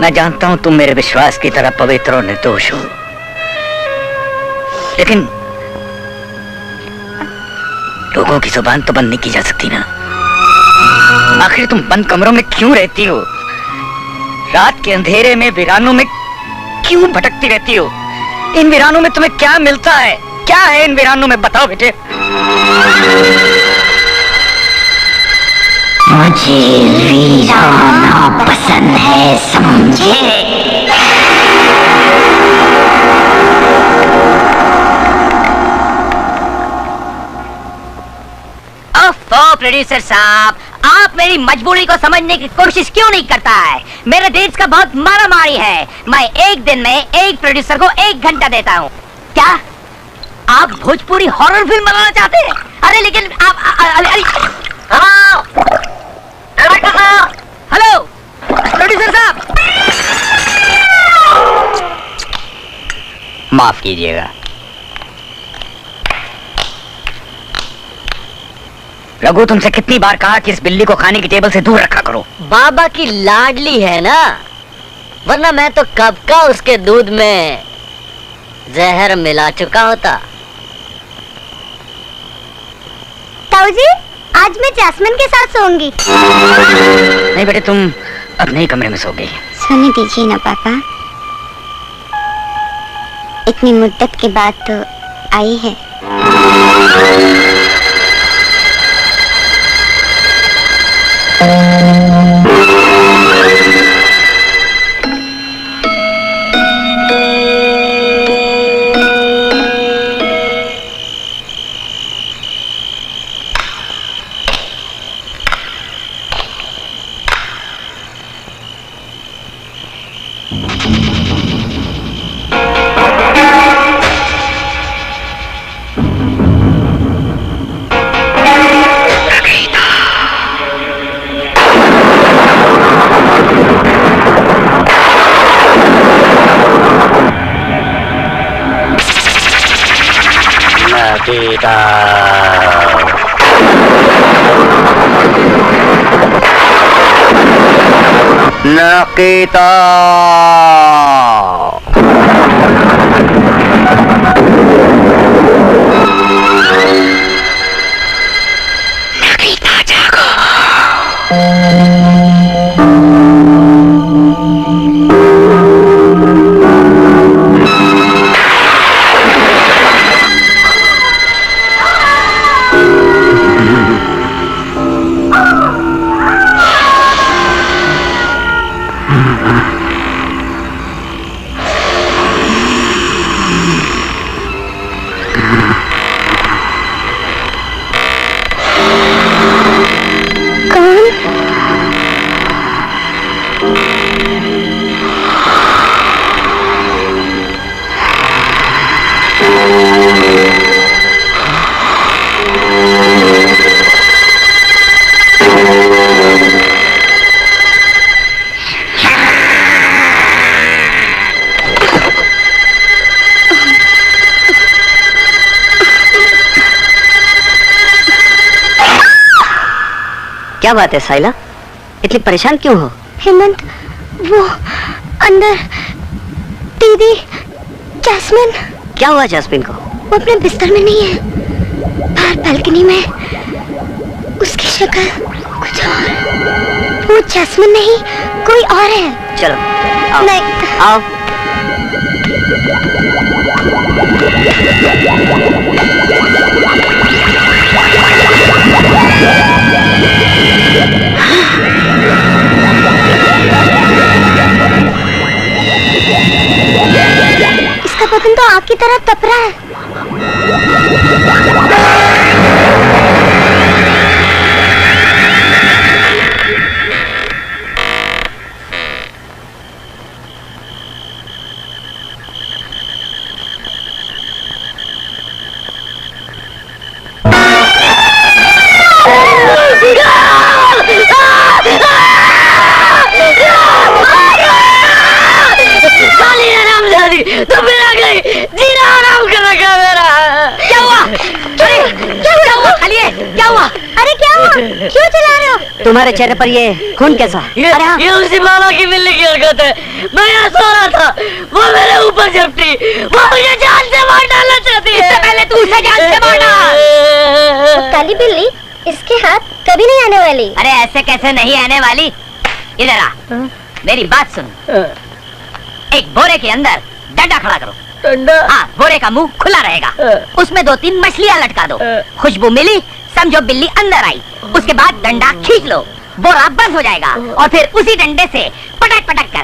मैं जानता हूं तुम मेरे विश्वास की तरह पवित्र और निर्दोष हो, लेकिन लोगों की जुबान तो बंद नहीं की जा सकती ना। आखिर तुम बंद कमरों में क्यों रहती हो? रात के अंधेरे में वीरानों में क्यों भटकती रहती हो? इन वीरानों में तुम्हें क्या मिलता है? क्या है इन वीरानों में, बताओ बेटे। मुझे वीराना पसंद है, समझे? प्रोड्यूसर साहब, आप मेरी मजबूरी को समझने की कोशिश क्यों नहीं करता है? मेरे डेट्स का बहुत मारामारी है। मैं एक दिन में एक प्रोड्यूसर को 1 घंटा देता हूँ। क्या आप भोजपुरी हॉरर फिल्म बनाना चाहते हैं? अरे लेकिन आप हेलो प्रोड्यूसर साहब, माफ कीजिएगा। रघु, तुमसे कितनी बार कहा कि इस बिल्ली को खाने की टेबल से दूर रखा करो। बाबा की लाडली है ना, वरना मैं तो कब का उसके दूध में जहर मिला चुका होता। ताऊ जी, आज मैं जैस्मिन के साथ सोऊंगी। नहीं बेटे, तुम अपने ही कमरे में सोगी। सोने दीजिए ना पापा, इतनी मुद्दत के बाद तो आई है। नकीता, नकीता जागो। क्या बात है साइला, इतनी परेशान क्यों हो? हेमंत, वो अंदर दीदी जैस्मिन। क्या हुआ जैस्मिन को? वो अपने बिस्तर में नहीं है, बाहर बालकनी में। उसकी शक्ल कुछ और। वो जैस्मिन नहीं, कोई और है। चलो आओ। नहीं। आओ। इसका बदन तो आग की तरह तप रहा है। तो मेरा गई जीना आराम कर रखा मेरा। क्या हुआ? अरे क्या हुआ? खाली है, क्या हुआ? अरे क्या हुआ? क्यों चिल्ला रहे हो? तुम्हारे चेहरे पर ये खून कैसा? ये उसी बाबा की बिल्ली की हरकत है। मैं यहाँ सो रहा था, वो मेरे ऊपर झपटी, वो मुझे जान से मार डालना चाहती है। पहले तू उसे जान से मार डाल। काली बिल्ली इसके हाथ कभी नहीं आने वाली। अरे ऐसे कैसे नहीं आने वाली? इधर आ, मेरी बात सुन। एक बोरे के अंदर डंडा खड़ा करो। हाँ, बोरे का मुंह खुला रहेगा, उसमें 2-3 मछलियाँ लटका दो। खुशबू मिली, समझो बिल्ली अंदर आई। उसके बाद डंडा खींच लो, बोरा बंद हो जाएगा और फिर उसी डंडे से पटक पटक कर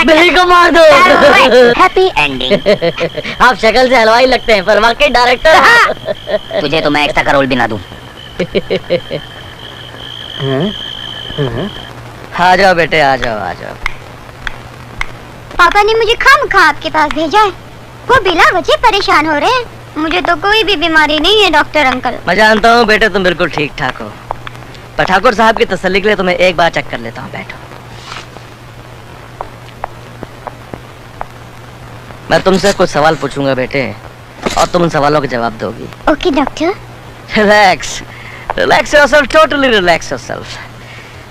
बिल्ली को मार दो। Happy ending. आप शक्ल से हलवाई लगते हैं पर वाकई डायरेक्टर। तुझे तो मैं एक्स्ट्रा का रोल भी ना दूं। आ जाओ बेटे, आ जाओ आ जाओ। पापा ने मुझे खामखा आपके पास भेजा है। वो बिना वजह परेशान हो रहे हैं। मुझे तो कोई भी बीमारी नहीं है डॉक्टर अंकल। मैं जानता हूँ बेटे, तुम बिल्कुल ठीक ठाक हो, पर ठाकुर साहब की तसल्ली के लिए तुम्हें एक बार चेक कर लेता हूँ। बैठो। मैं तुमसे कुछ सवाल पूछूंगा बेटे, और तुम उन सवालों के जवाब दोगी। Okay doctor. Relax, relax yourself, totally relax yourself.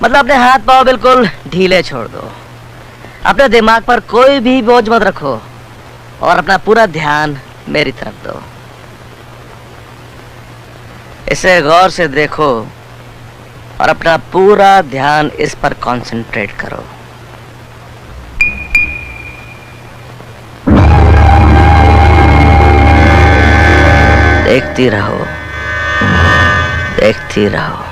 मतलब अपने हाथ पांव बिल्कुल ढीले छोड़ दो, अपने दिमाग पर कोई भी बोझ मत रखो, और अपना पूरा ध्यान मेरी तरफ दो। इसे गौर से देखो और अपना पूरा ध्यान इस पर कंसंट्रेट करो। देखती रहो, देखती रहो।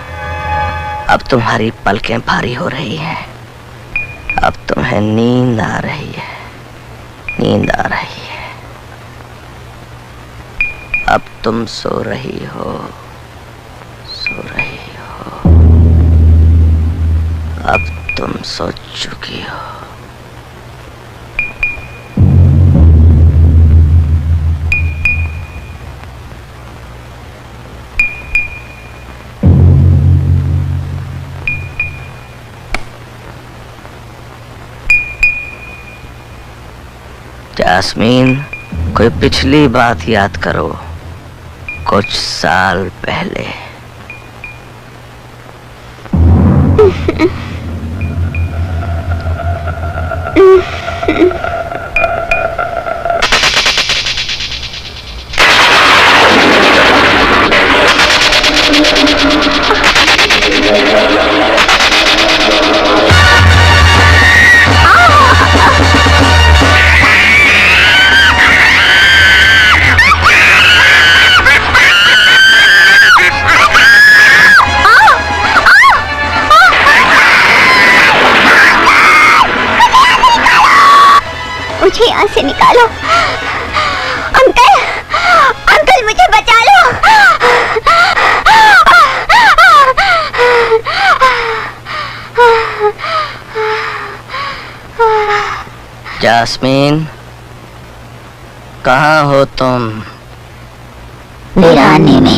अब तुम्हारी पलकें भारी हो रही हैं, अब तुम्हें नींद आ रही है, नींद आ रही है। अब तुम सो रही हो, सो रही हो। अब तुम सो चुकी हो। जास्मीन, कोई पिछली बात याद करो, कुछ साल पहले। मुझे यहाँ से निकालो। अंकल, अंकल मुझे बचा लो। जास्मीन, कहाँ हो तुम? वीराने में।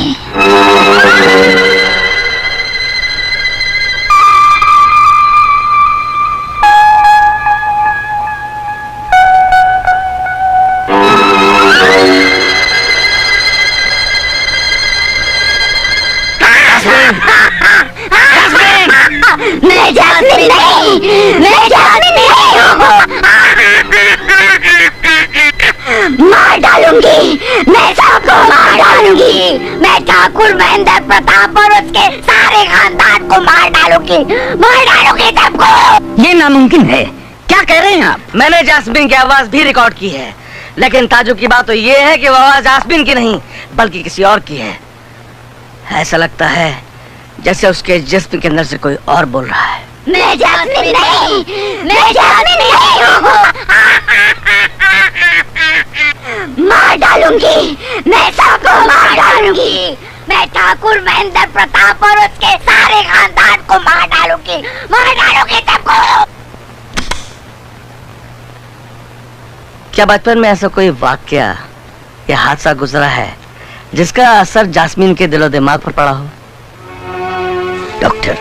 मैं जास्मिन नहीं, मैं जास्मिन नहीं हूँ। मार डालूंगी, मैं सबको मार डालूंगी। मैं ठाकुर महेंद्र प्रताप और उसके सारे खानदान को मार डालूंगी सबको। ये नामुमकिन है। क्या कह रहे हैं आप? मैंने जास्मीन की आवाज भी रिकॉर्ड की है, लेकिन ताजुब की बात तो ये है कि वो आवाज जास्मीन की नहीं बल्कि किसी और की है। ऐसा लगता है जैसे उसके जिस्म के अंदर से कोई और बोल रहा है। मैं जास्मिन नहीं, मैं जास्मिन नहीं हूँ। मार डालूंगी, मैं सबको मार डालूंगी। मैं ठाकुर महेंद्र प्रताप और उसके सारे खानदान को मार डालूंगी सबको। क्या बचपन में ऐसा कोई वाकया या हादसा गुजरा है जिसका असर जास्मीन के दिलो दिमाग पर पड़ा हो? डॉक्टर,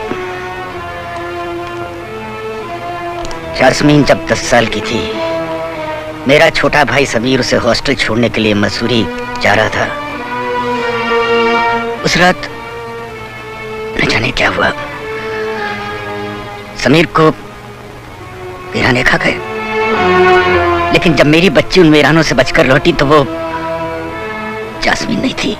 जास्मीन जब 10 साल की थी, मेरा छोटा भाई समीर उसे हॉस्टल छोड़ने के लिए मसूरी जा रहा था। उस रात जाने क्या हुआ। समीर को वीराने खा गए, लेकिन जब मेरी बच्ची उन वीरानों से बचकर लौटी तो वो जास्मीन नहीं थी।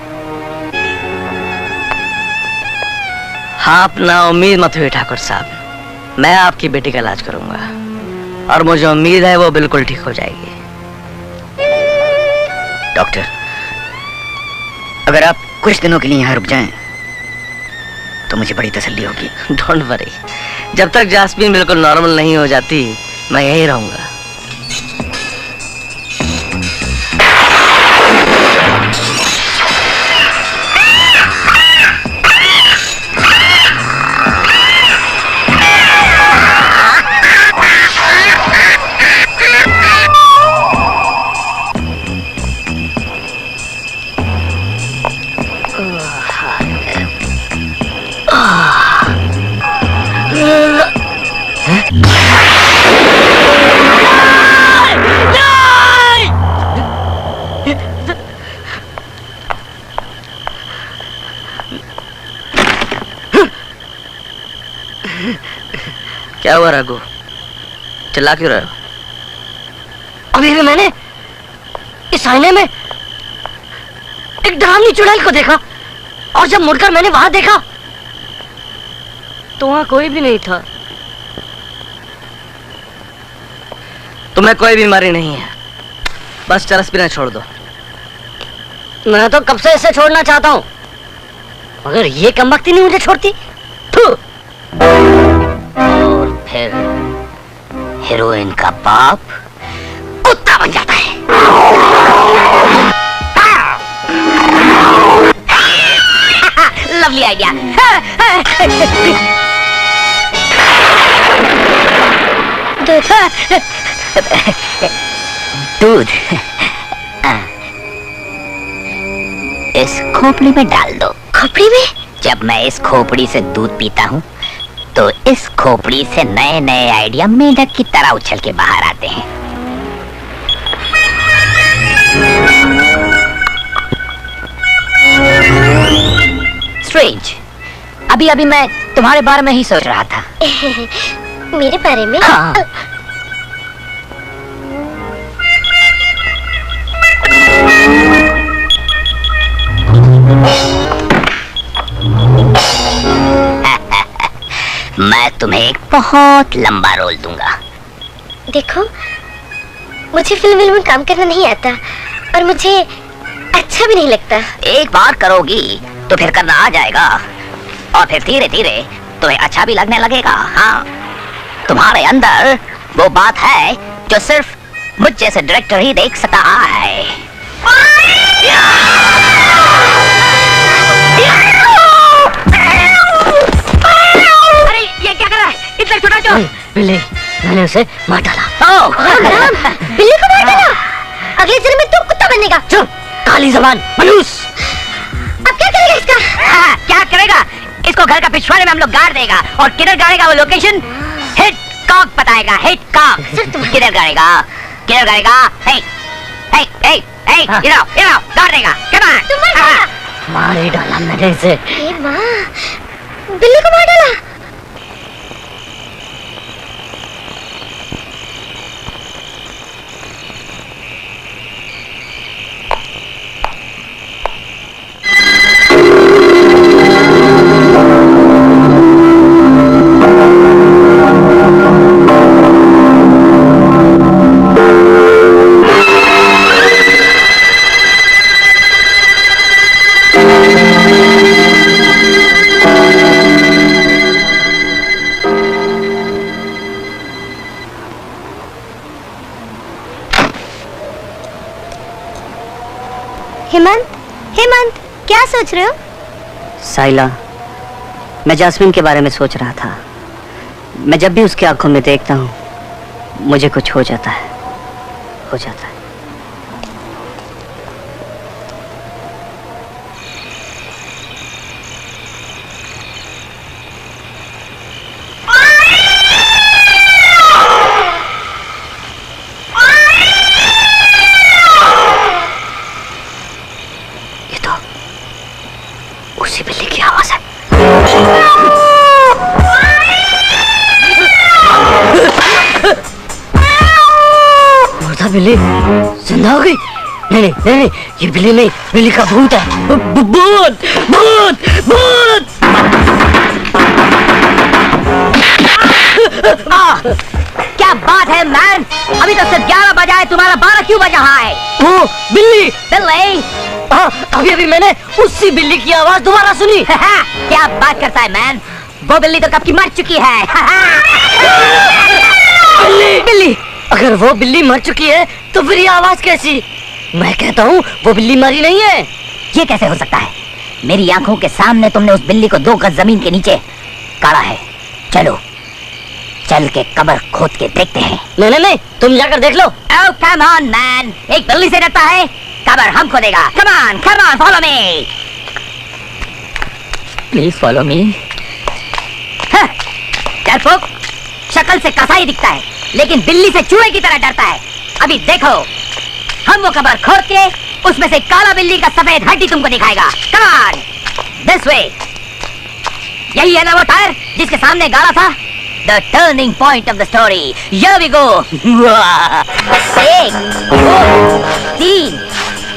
हाँ, अपना उम्मीद मत हुई ठाकुर साहब, मैं आपकी बेटी का इलाज करूंगा और मुझे उम्मीद है वो बिल्कुल ठीक हो जाएगी। डॉक्टर, अगर आप कुछ दिनों के लिए यहाँ रुक जाएं तो मुझे बड़ी तसल्ली होगी। डोंट वरी, जब तक जास्मीन बिल्कुल नॉर्मल नहीं हो जाती मैं यही रहूंगा। क्या हुआ रघु, चिल्ला क्यों रहे हो? अभी भी मैंने इस आईने में एक डरावनी चुड़ैल को देखा, और जब मुड़कर मैंने वहां देखा तो वहां कोई भी नहीं था। तुम्हें कोई बीमारी नहीं है, बस चरस पीना छोड़ दो। मैं तो कब से इसे छोड़ना चाहता हूँ, मगर ये कमबख्ती नहीं मुझे छोड़ती। और फिर हीरोइन का बाप कुत्ता बन जाता है। Lovely idea. दूध इस खोपड़ी में डाल दो। खोपड़ी में? जब मैं इस खोपड़ी से दूध पीता हूँ तो इस खोपड़ी से नए नए आइडिया मेंढक की तरह उछल के बाहर आते हैं। स्ट्रेंज, अभी अभी मैं तुम्हारे बारे में ही सोच रहा था। मेरे बारे में? हाँ। मैं तुम्हें एक बहुत लंबा रोल दूंगा। देखो, मुझे फिल्म में काम करना नहीं आता और मुझे अच्छा भी नहीं लगता। एक बार करोगी तो फिर करना आ जाएगा, और फिर धीरे धीरे तुम्हें अच्छा भी लगने लगेगा। हाँ, तुम्हारे अंदर वो बात है जो सिर्फ मुझ जैसे डायरेक्टर ही देख सकता है। अरे ये क्या कर रहा है? इतना छोटा क्यों? बिल्ली, मैंने उसे मार डाला। बिल्ली को मार डाला? अगले जन्म में तू कुत्ता बनेगा। चुप, काली जबान मनूस। अब क्या करेगा इसका? हाँ, क्या करेगा? इसको घर का पिछवाड़े में हम लोग गाड़ देगा, और किधर गाड़ेगा वो लोकेशन हिट कॉक बताएगा। हिट कॉक किधर गाड़ेगा? किधर गाड़ेगा? हे हे हे हे, इधर गाड़ देगा। कम ऑन, तुम मर जाएगा। मार ही डाला मैंने इसे। हे माँ, बिल्ली को मार डाला। हेमंत, हेमंत, क्या सोच रहे हो? साइला, मैं जास्मीन के बारे में सोच रहा था। मैं जब भी उसकी आंखों में देखता हूँ मुझे कुछ हो जाता है, हो जाता है। ये तो उसी बिल्ली की आवाज है। था बिल्ली जिंदा हो गई। नहीं नहीं नहीं नहीं, ये बिल्ली नहीं, बिल्ली का भूत है। भूत भूत भूत। क्या बात है मैन, अभी तो सिर्फ 11 बजा है, तुम्हारा 12 क्यों बजा है? वो बिल्ली बिल्ली? हाँ, अभी अभी मैंने उसी बिल्ली की आवाज दोबारा सुनी। क्या बात करता है मैन, वो बिल्ली तो कब की मर चुकी है। बिल्ली बिल्ली, अगर वो बिल्ली मर चुकी है तो फिर ये आवाज कैसी? मैं कहता हूँ वो बिल्ली मरी नहीं है। ये कैसे हो सकता है? मेरी आंखों के सामने तुमने उस बिल्ली को 2 गज जमीन के नीचे काढ़ा है। चलो चल के कब्र खोद के देखते हैं। नहीं नहीं नहीं, तुम जाकर देख लो। Oh come on man, एक बिल्ली से डरता है, कब्र हम खोदेगा। Come on follow me। Please follow me. डरपोक, शक्ल से कसाई दिखता है लेकिन बिल्ली से चूहे की तरह डरता है। अभी देखो, हम वो कब्र खोद के उसमें से काला बिल्ली का सफेद हड्डी तुमको दिखाएगा। Come on, this way। यही है ना वो टायर जिसके सामने गाड़ा था? The turning point of the story. Here we go। 1 2 3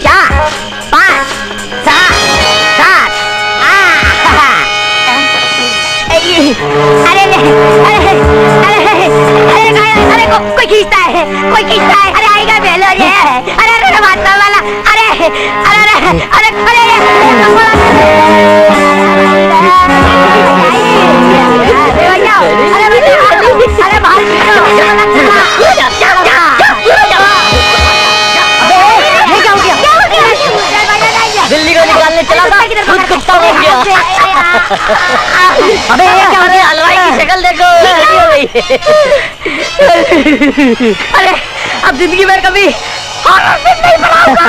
4 5 6 7। अरे कोई खींचता है, कोई खींचता है। अरे आएगा बेलो ये। अरे मारने वाला। अरे अरे अरे बिल्ली को निकालने चला था, खुद कुत्ता हो गया। अबे ये क्या हो गया? हलवाई की शक्ल देखो। अरे अब जिंदगी में कभी हॉरर फिल्म नहीं बनाऊंगा।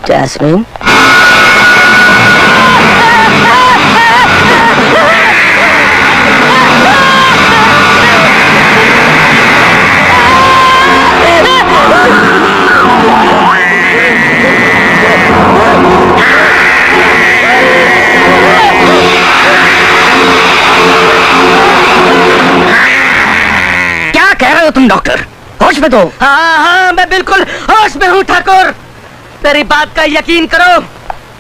जैस्मिन, क्या कह रहे हो तुम डॉक्टर? होश में तो? हाँ हाँ, मैं बिल्कुल होश में हूँ ठाकुर। मेरी बात का यकीन करो,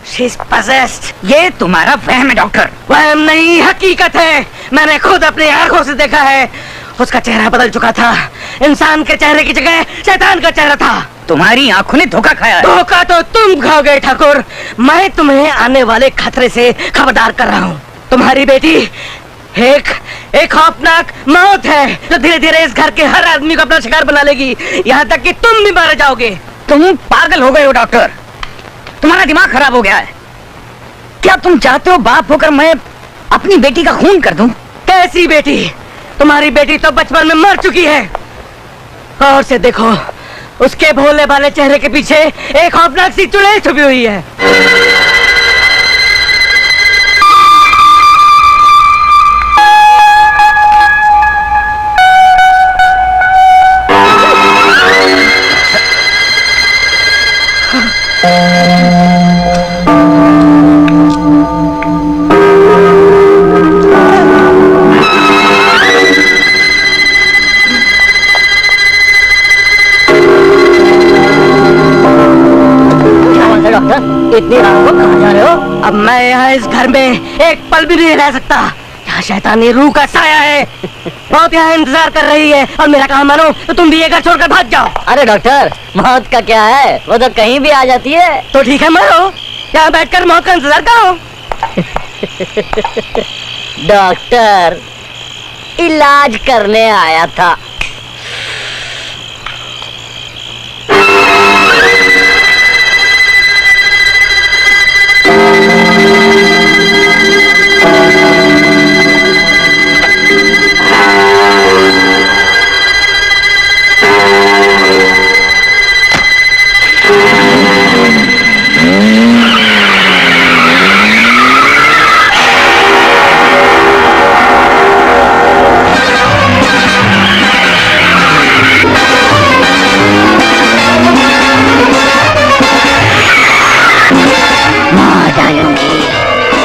She's possessed। ये तुम्हारा वहम है डॉक्टर। वहम नहीं, हकीकत है। मैंने खुद अपनी आंखों से देखा है। उसका चेहरा बदल चुका था। इंसान के चेहरे की जगह शैतान का चेहरा था। तुम्हारी आंखों ने धोखा खाया है। धोखा तो तुम खाओगे ठाकुर। मैं तुम्हें आने वाले खतरे से खबरदार कर रहा हूँ। तुम्हारी बेटी एक खौफनाक मौत है जो धीरे धीरे इस घर के हर आदमी को अपना शिकार बना लेगी, यहाँ तक कि तुम भी मारे जाओगे। तुम पागल हो गए हो डॉक्टर, तुम्हारा दिमाग खराब हो गया है। क्या तुम चाहते हो बाप होकर मैं अपनी बेटी का खून कर दूं? कैसी बेटी? तुम्हारी बेटी तो बचपन में मर चुकी है। और से देखो, उसके भोले भाले चेहरे के पीछे एक खौफनाक सी चुड़ैल छुपी हुई है। इतनी रात को कहाँ जा रहे हो? अब मैं यहाँ इस घर में एक पल भी नहीं रह सकता। यहाँ शैतानी रूह का साया है, बहुत यहाँ इंतजार कर रही है। और मेरा कहा मानो तो तुम भी ये घर छोड़कर भाग जाओ। अरे डॉक्टर, मौत का क्या है, वो तो कहीं भी आ जाती है। तो ठीक है, मरो, यहाँ बैठकर मौत का इंतजार करो। डॉक्टर, इलाज करने आया था।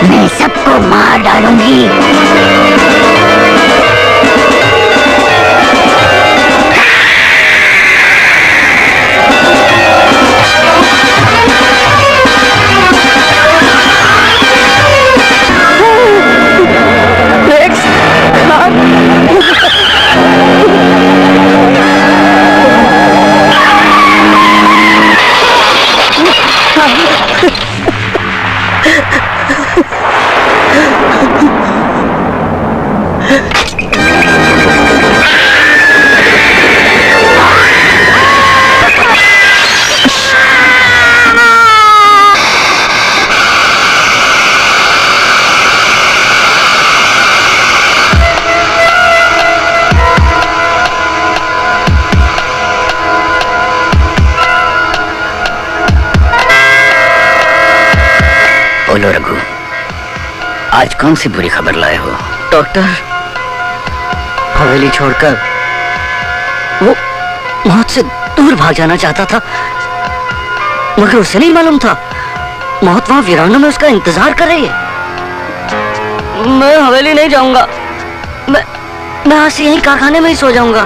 मैं सबको मार डालूंगी। बोलो रघु, आज कौन सी बुरी खबर लाए हो? डॉक्टर, हवेली छोड़कर वो मौत से दूर भाग जाना चाहता था, मगर उसे नहीं मालूम था मौत वहां वीरानों में उसका इंतजार कर रही है। मैं हवेली नहीं जाऊंगा, मैं आज से यहीं कारखाने में ही सो जाऊंगा।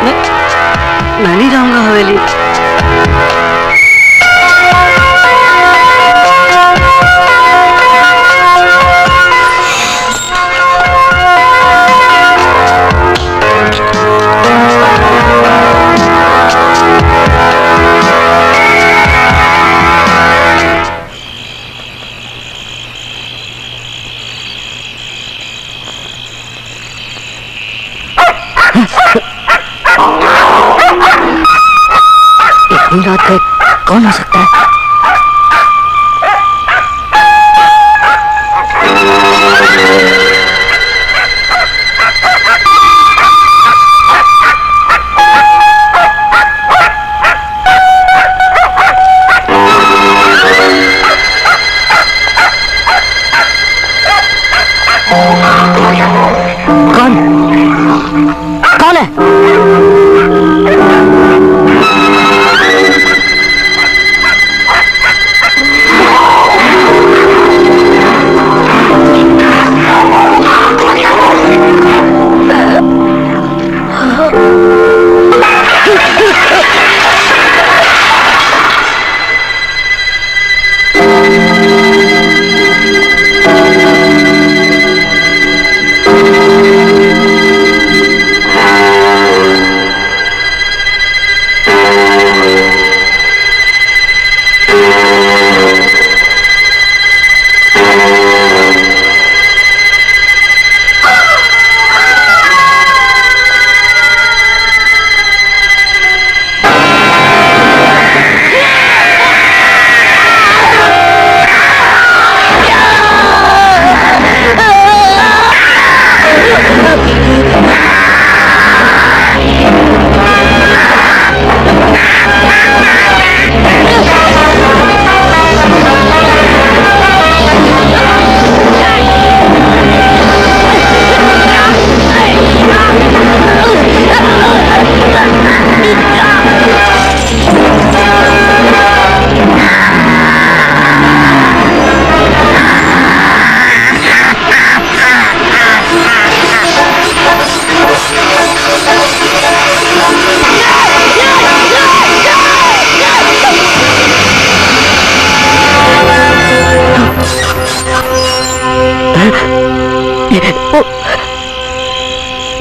मैं नहीं जाऊंगा हवेली। इतनी रात गए कौन हो सकता है? कौन कौन है?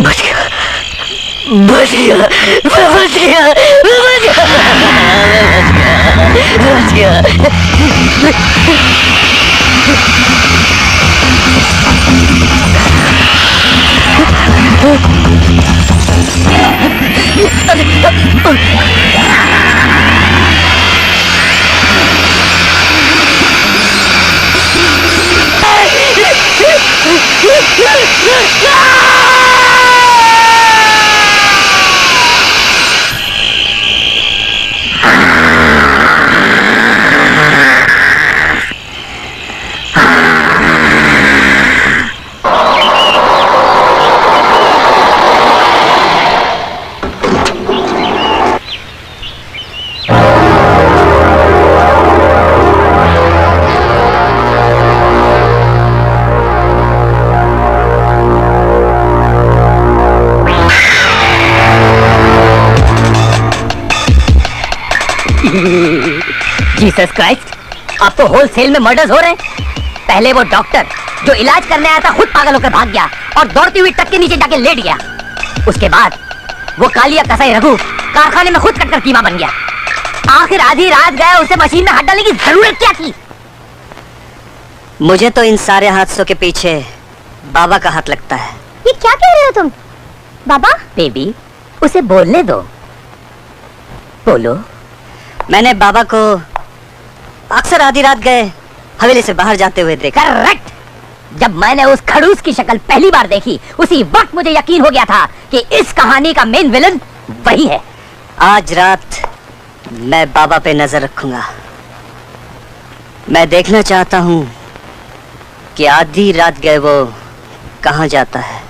बच गया, बच गया, बच गया, बच गया, बच गया। जीसस क्राइस्ट, अब तो होलसेल में मर्डर्स हो रहे हैं। पहले वो डॉक्टर जो इलाज करने आया था खुद पागल होकर भाग गया और दौड़ती हुई ट्रक के नीचे जाके लेट गया। उसके बाद वो कालिया कसाई रघु कारखाने में खुद कटकर कीमा बन गया। आखिर आधी रात गए उसे मशीन में हाथ डालने की जरूरत क्या थी? मुझे तो इन सारे हादसों के पीछे बाबा का हाथ लगता है। ये क्या कह रहे हो तुम? बाबा? बेबी, उसे बोलने दो। बोलो। मैंने बाबा को अक्सर आधी रात गए हवेली से बाहर जाते हुए देखा। करेक्ट। जब मैंने उस खड़ूस की शक्ल पहली बार देखी उसी वक्त मुझे यकीन हो गया था कि इस कहानी का मेन विलन वही है। आज रात मैं बाबा पे नजर रखूंगा। मैं देखना चाहता हूँ कि आधी रात गए वो कहाँ जाता है।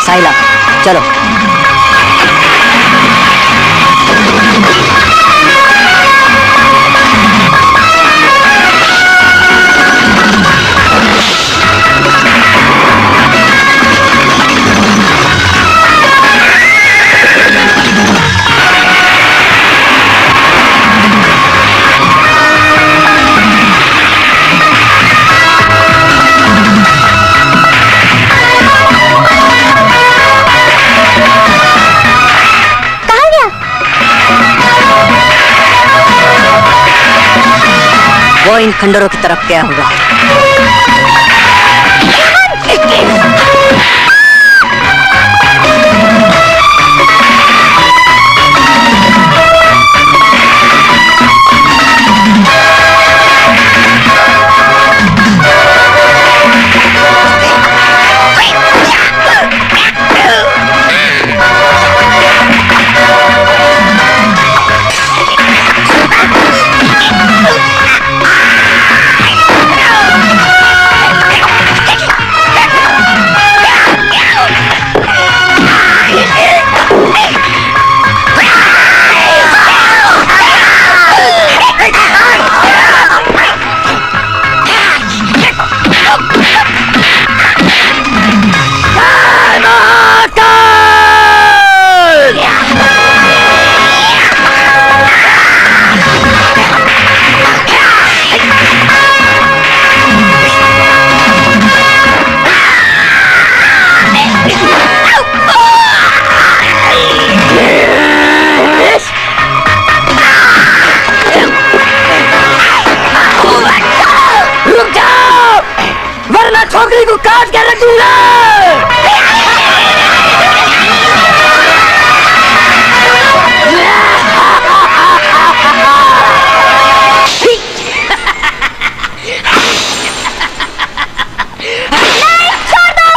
साइला, चलो। वो इन खंडरों की तरफ गया होगा। छोकरी को काट के रख दूंगा। छोड़ दो।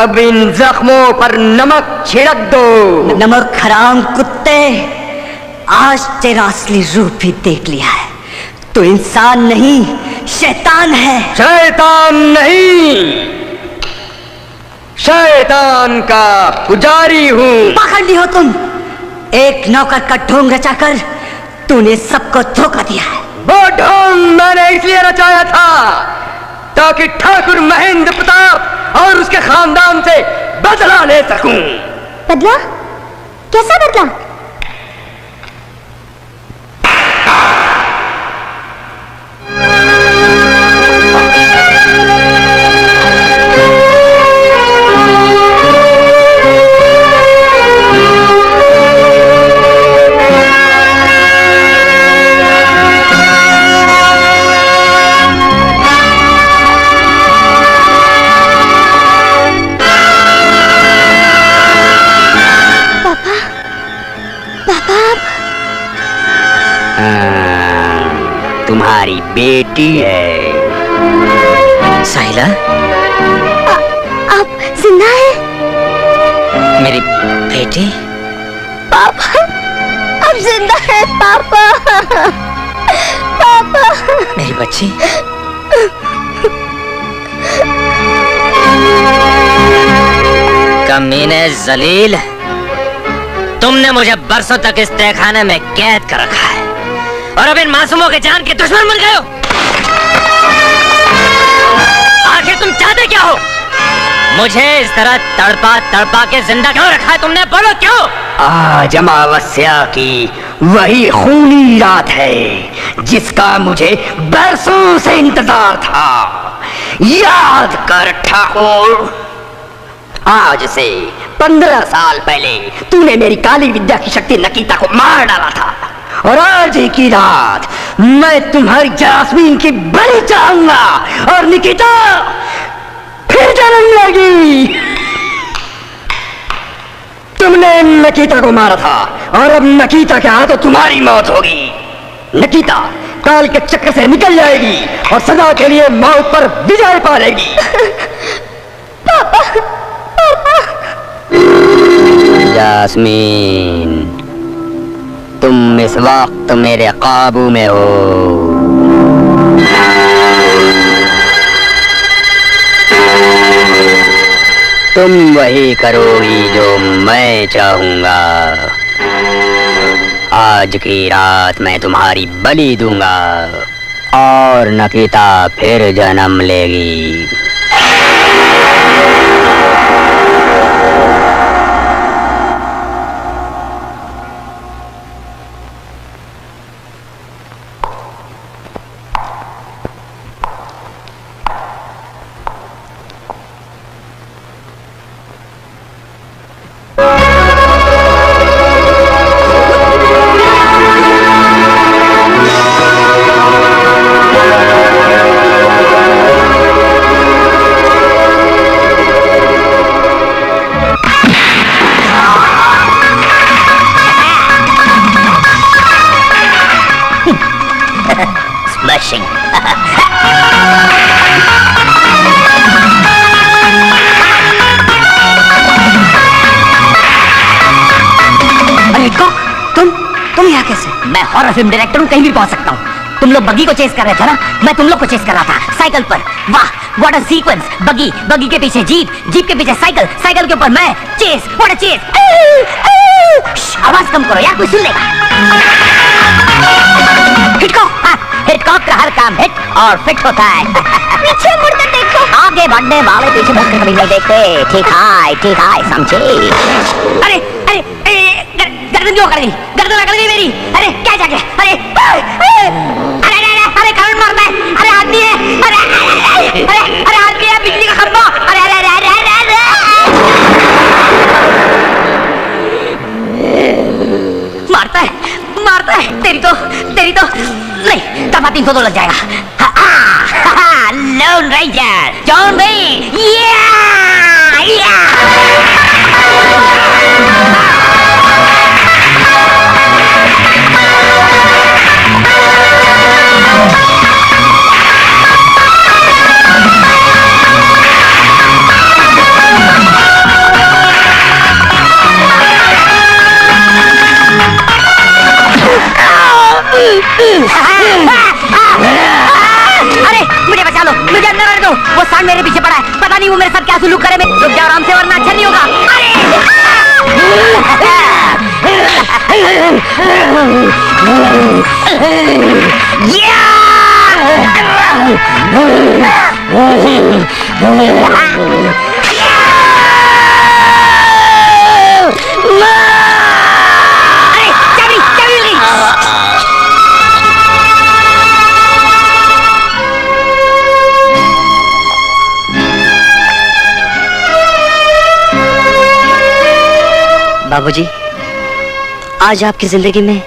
अब इन जख्मों पर नमक छिड़क दो। नमक हराम कुत्ते, आज तेरा असली रूप भी देख लिया है। तो इंसान नहीं, शैतान है। शैतान नहीं, शैतान का पुजारी हूँ। पाखंडी हो तुम। एक नौकर का ढोंग रचाकर तूने सबको धोखा दिया है। वो ढोंग मैंने इसलिए रचाया था ताकि ठाकुर महेंद्र प्रताप और उसके खानदान से बदला ले सकूं। बदला? कैसा बदला? तुम्हारी बेटी है। साहिला, आप जिंदा हैं? मेरी बेटी? पापा, आप जिंदा हैं पापा। पापा, मेरी बच्ची। कमीने जलील, तुमने मुझे बरसों तक इस तहखाने में कैद कर रखा है और अब इन मासूमों के जान के दुश्मन बन गए हो। आखिर तुम चाहते क्या हो? मुझे इस तरह तड़पा तड़पा के जिंदा क्यों रखा है तुमने? बोलो क्यों? आज अमावस्या की वही खूनी रात है जिसका मुझे बरसों से इंतजार था। याद कर ठाकुर, आज से 15 साल पहले तूने मेरी काली विद्या की शक्ति नकीता को मार डाला था और आज ही की रात मैं तुम्हारी जास्मीन की बलि चाहूंगा और निकिता फिर जन्म लेगी। तुमने नकीता को मारा था और अब नकीता के हाथों तुम्हारी मौत होगी। नकीता काल के चक्र से निकल जाएगी और सदा के लिए मौत पर विजय पा लेगी। पापा, पापा। जास्मीन, तुम इस वक्त मेरे काबू में हो। तुम वही करोगी जो मैं चाहूंगा। आज की रात मैं तुम्हारी बलि दूंगा और नकीता फिर जन्म लेगी। मैं हॉरर फिल्म डायरेक्टर हूँ, कहीं भी पहुंच सकता हूँ। तुम लोग बगी को चेस कर रहे थे ना, मैं तुम लोग को चेस कर रहा था साइकिल पर। वाह, व्हाट अ सीक्वेंस। बगी, बगी के पीछे जीप, जीप के पीछे साइकिल, साइकिल के ऊपर मैं। Chase, what a chase. आवाज कम करो यार, कोई सुन लेगा। हिटकॉक का हर काम हिट और फिट होता है। पीछे मुड़कर देखो। आगे बढ़ने वाले पीछे मुड़कर कभी नहीं देखते। ठीक है, समझे? अरे अरे गर्दन क्यों कर गई? गर्दन अकड़ गई मेरी। अरे क्या जाके? अरे अरे करंट मारता है। अरे आदमी है। अरे आदमी है, बिजली का खंभा। अरे मारता है। तेरी तो नहीं, तब 302 लग जाएगा। Lone ranger John B. अरे मुझे बचा लो, मुझे अंदर आने दो। वो सांड मेरे पीछे पड़ा है, पता नहीं वो मेरे साथ क्या सुलूक करे। मैं रुक जाओ आराम से, वरना अच्छा नहीं होगा। बाबूजी, आज आपकी जिंदगी में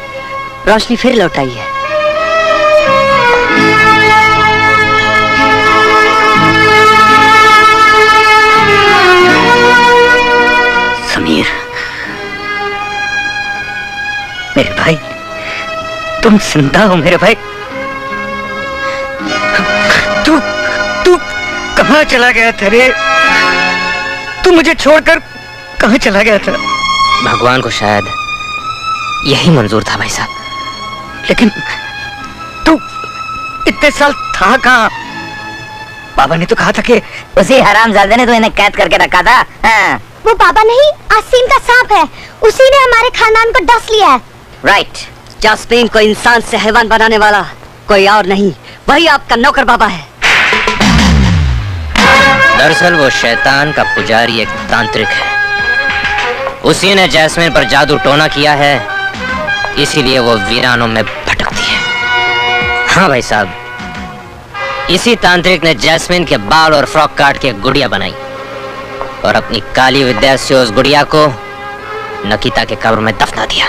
रोशनी फिर लौट आई है। समीर, मेरे भाई, तुम जिंदा हो मेरे भाई। तू तू कहाँ चला गया था रे? तू मुझे छोड़कर कहाँ चला गया था? भगवान को शायद यही मंजूर था भाई साहब। लेकिन तू इतने साल था कहाँ? बाबा ने तो कहा था कि उसी हरामजादे ने तो इन्हें कैद करके रखा था। हाँ। वो बाबा नहीं, आसीम का सांप है। उसी ने हमारे खानदान को डस लिया है। राइट, जास्मीन को इंसान से हैवान बनाने वाला कोई और नहीं, वही आपका नौकर बाबा है। दरअसल वो शैतान का पुजारी एक तांत्रिक है। उसी ने जैस्मिन पर जादू टोना किया है, इसीलिए वो वीरानों में भटकती है। हाँ भाई साहब, इसी तांत्रिक ने जैस्मिन के बाल और फ्रॉक काट के गुड़िया बनाई और अपनी काली विद्या से उस गुड़िया को नकीता के कब्र में दफना दिया।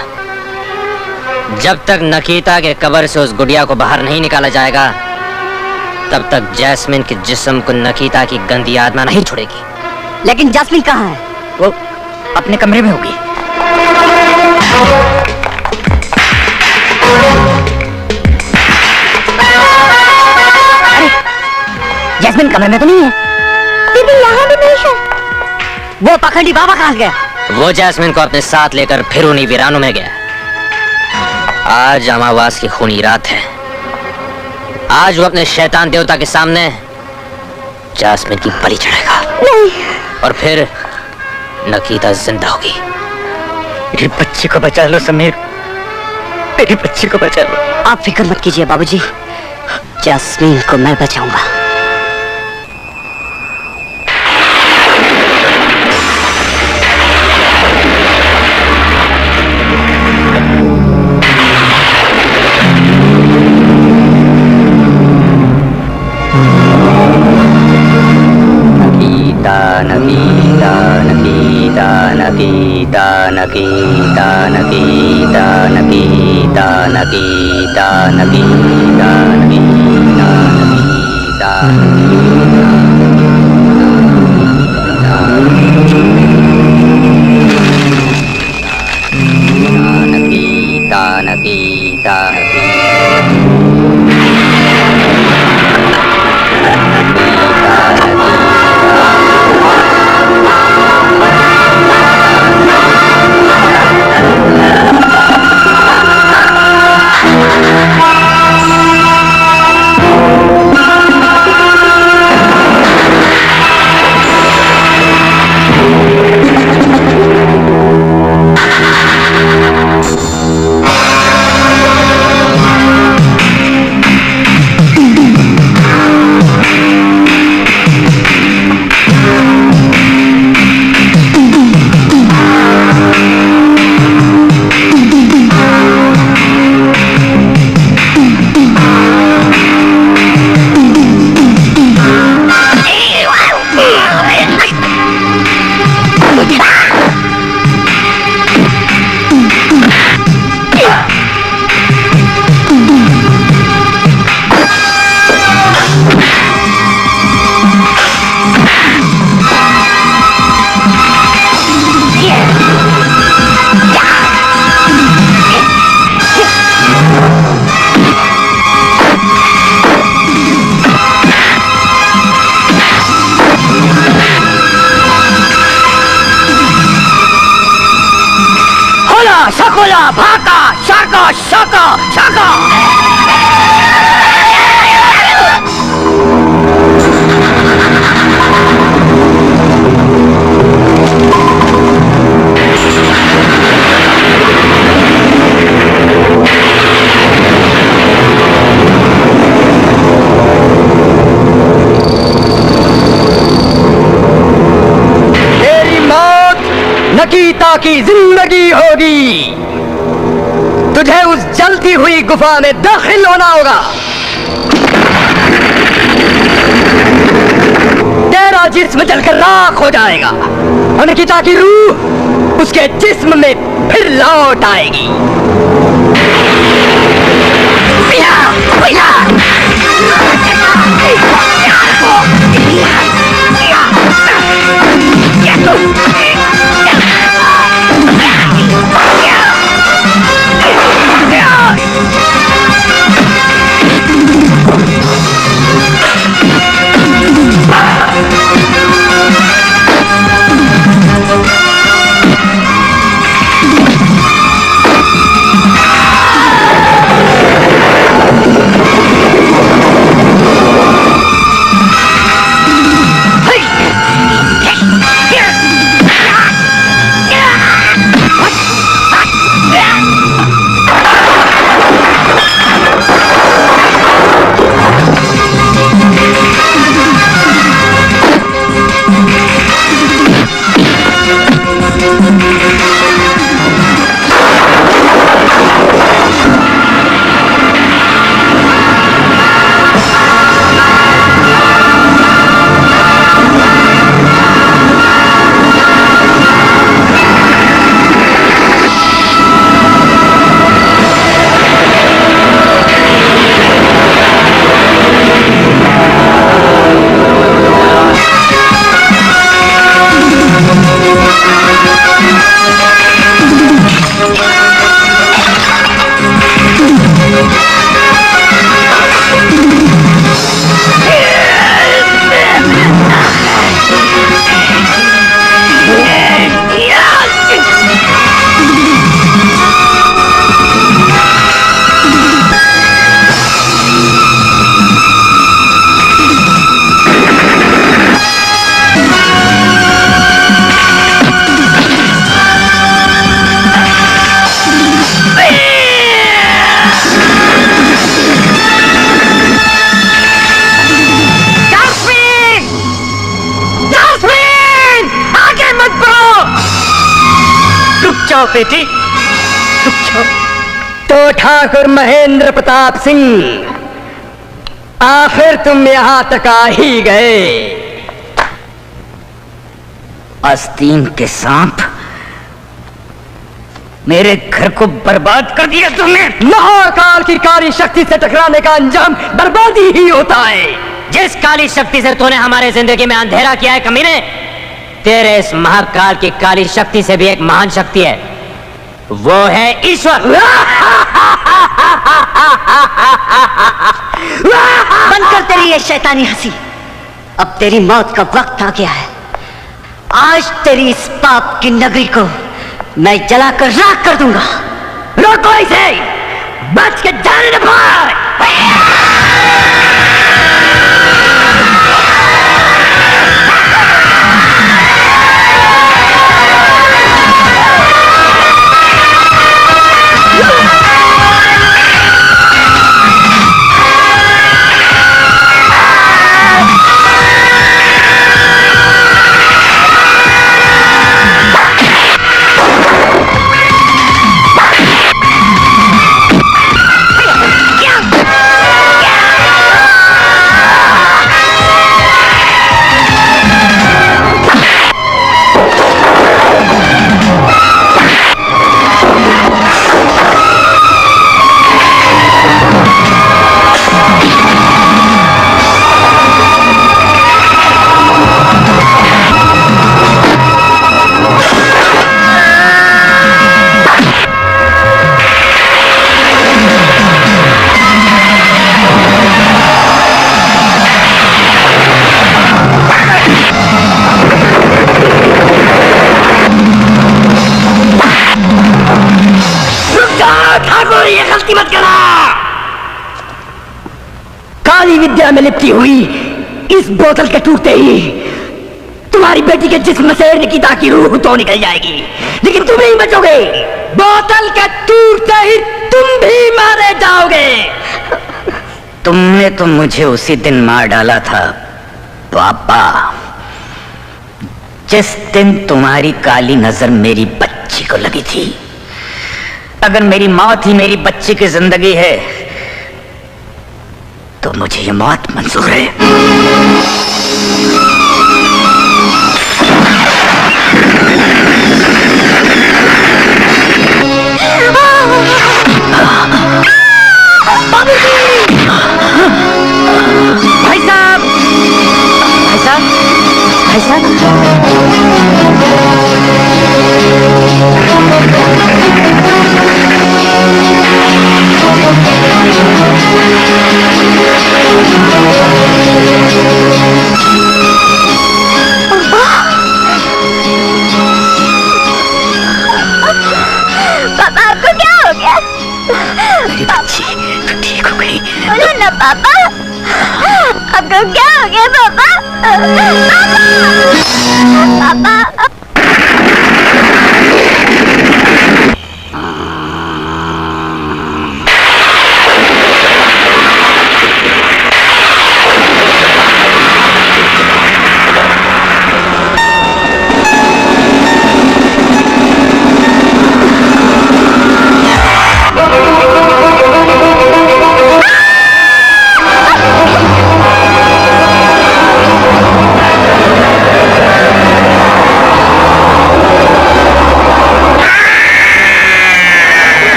जब तक नकीता के कब्र से उस गुड़िया को बाहर नहीं निकाला जाएगा, तब तक जैस्मिन के जिस्म को नकीता की गंदी आत्मा नहीं छोड़ेगी। लेकिन जास्मीन कहाँ है? वो अपने कमरे में होगी। अरे जैस्मिन कमरे में तो नहीं है। दीदी यहाँ भी नहीं है। वो पखंडी बाबा कहाँ गया? वो जैस्मिन को अपने साथ लेकर फिर उन्हीं वीरानों में गया। आज अमावास की खूनी रात है। आज वो अपने शैतान देवता के सामने जैस्मिन की बलि चढ़ेगा। नहीं। और फिर नकीता जिंदा होगी। मेरी बच्ची को बचा लो समीर, मेरी बच्ची को बचा लो। आप फिक्र मत कीजिए बाबूजी, जैस्मीन को मैं बचाऊंगा। नकीता नकीता नकीता नकीता नकीता नकीता नकीता नकीता नकीता नकीता नकीता शकोला भाका शाका शाका शाका। नकीता की जिंदगी होगी। तुझे उस जलती हुई गुफा में दाखिल होना होगा। तेरा जिस्म जलकर राख हो जाएगा और नकीता की रूह उसके जिस्म में फिर लौट आएगी। बेटी रुक जाओ। तो ठाकुर महेंद्र प्रताप सिंह, आखिर तुम यहां तक आ ही गए। आस्तीन के सांप, मेरे घर को बर्बाद कर दिया तुमने। महाकाल की काली शक्ति से टकराने का अंजाम बर्बादी ही होता है। जिस काली शक्ति से तूने हमारे जिंदगी में अंधेरा किया है कमीने, तेरे इस महाकाल की काली शक्ति से भी एक महान शक्ति है, वो है ईश्वर। बंद कर तेरी ये शैतानी हंसी। अब तेरी मौत का वक्त आ गया है। आज तेरी इस पाप की नगरी को मैं जलाकर राख कर दूंगा। रोको इसे, बच के जाने न पाए। काली विद्या में लिपटी हुई इस बोतल के टूटते ही तुम्हारी बेटी के जिस्म से निकिता की रूह तो निकल जाएगी, लेकिन तुम नहीं बचोगे। बोतल के टूटते ही तुम भी मारे जाओगे। तुमने तो मुझे उसी दिन मार डाला था पापा, जिस दिन तुम्हारी काली नजर मेरी बच्ची को लगी थी, अगर मेरी मौत ही मेरी बच्ची की जिंदगी है तो मुझे ये मौत मंजूर है। भाई साहब, भाई साहब, भाई साहब, पापा आपको क्या हो गया? मेरी बच्ची तो ठीक हो गई। बोलो ना पापा, आपको क्या हो गया पापा? पापा, पापा।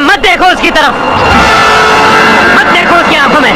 मत देखो उसकी तरफ, मत देखो उसकी आंखों में।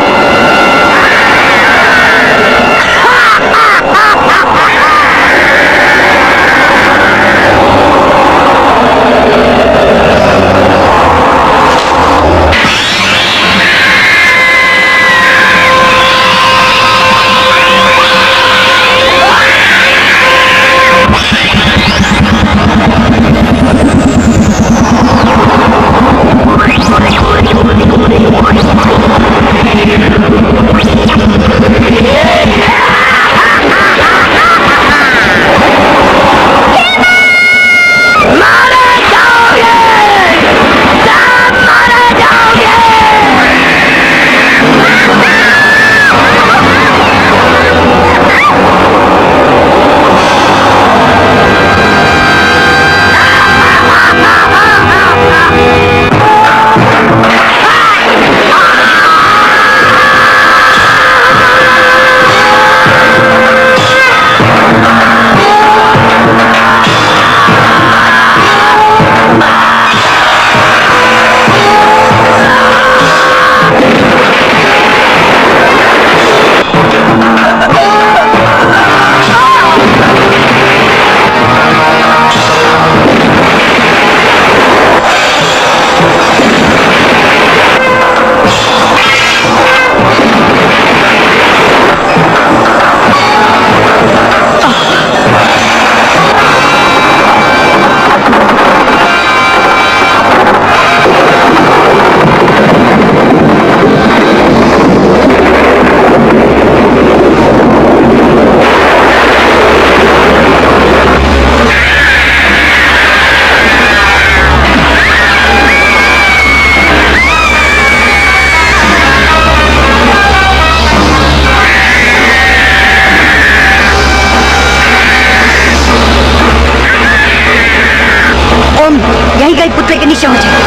यही गई पुत्र के नीचे हो जाए।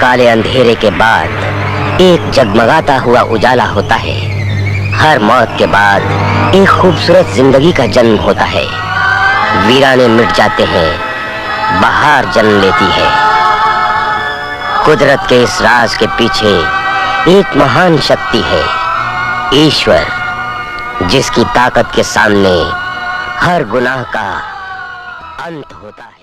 काले अंधेरे के बाद एक जगमगाता हुआ उजाला होता है। हर मौत के बाद एक खूबसूरत जिंदगी का जन्म होता है। वीराने मिट जाते हैं, बहार जन्म लेती है। कुदरत के इस राज के पीछे एक महान शक्ति है, ईश्वर, जिसकी ताकत के सामने हर गुनाह का अंत होता है।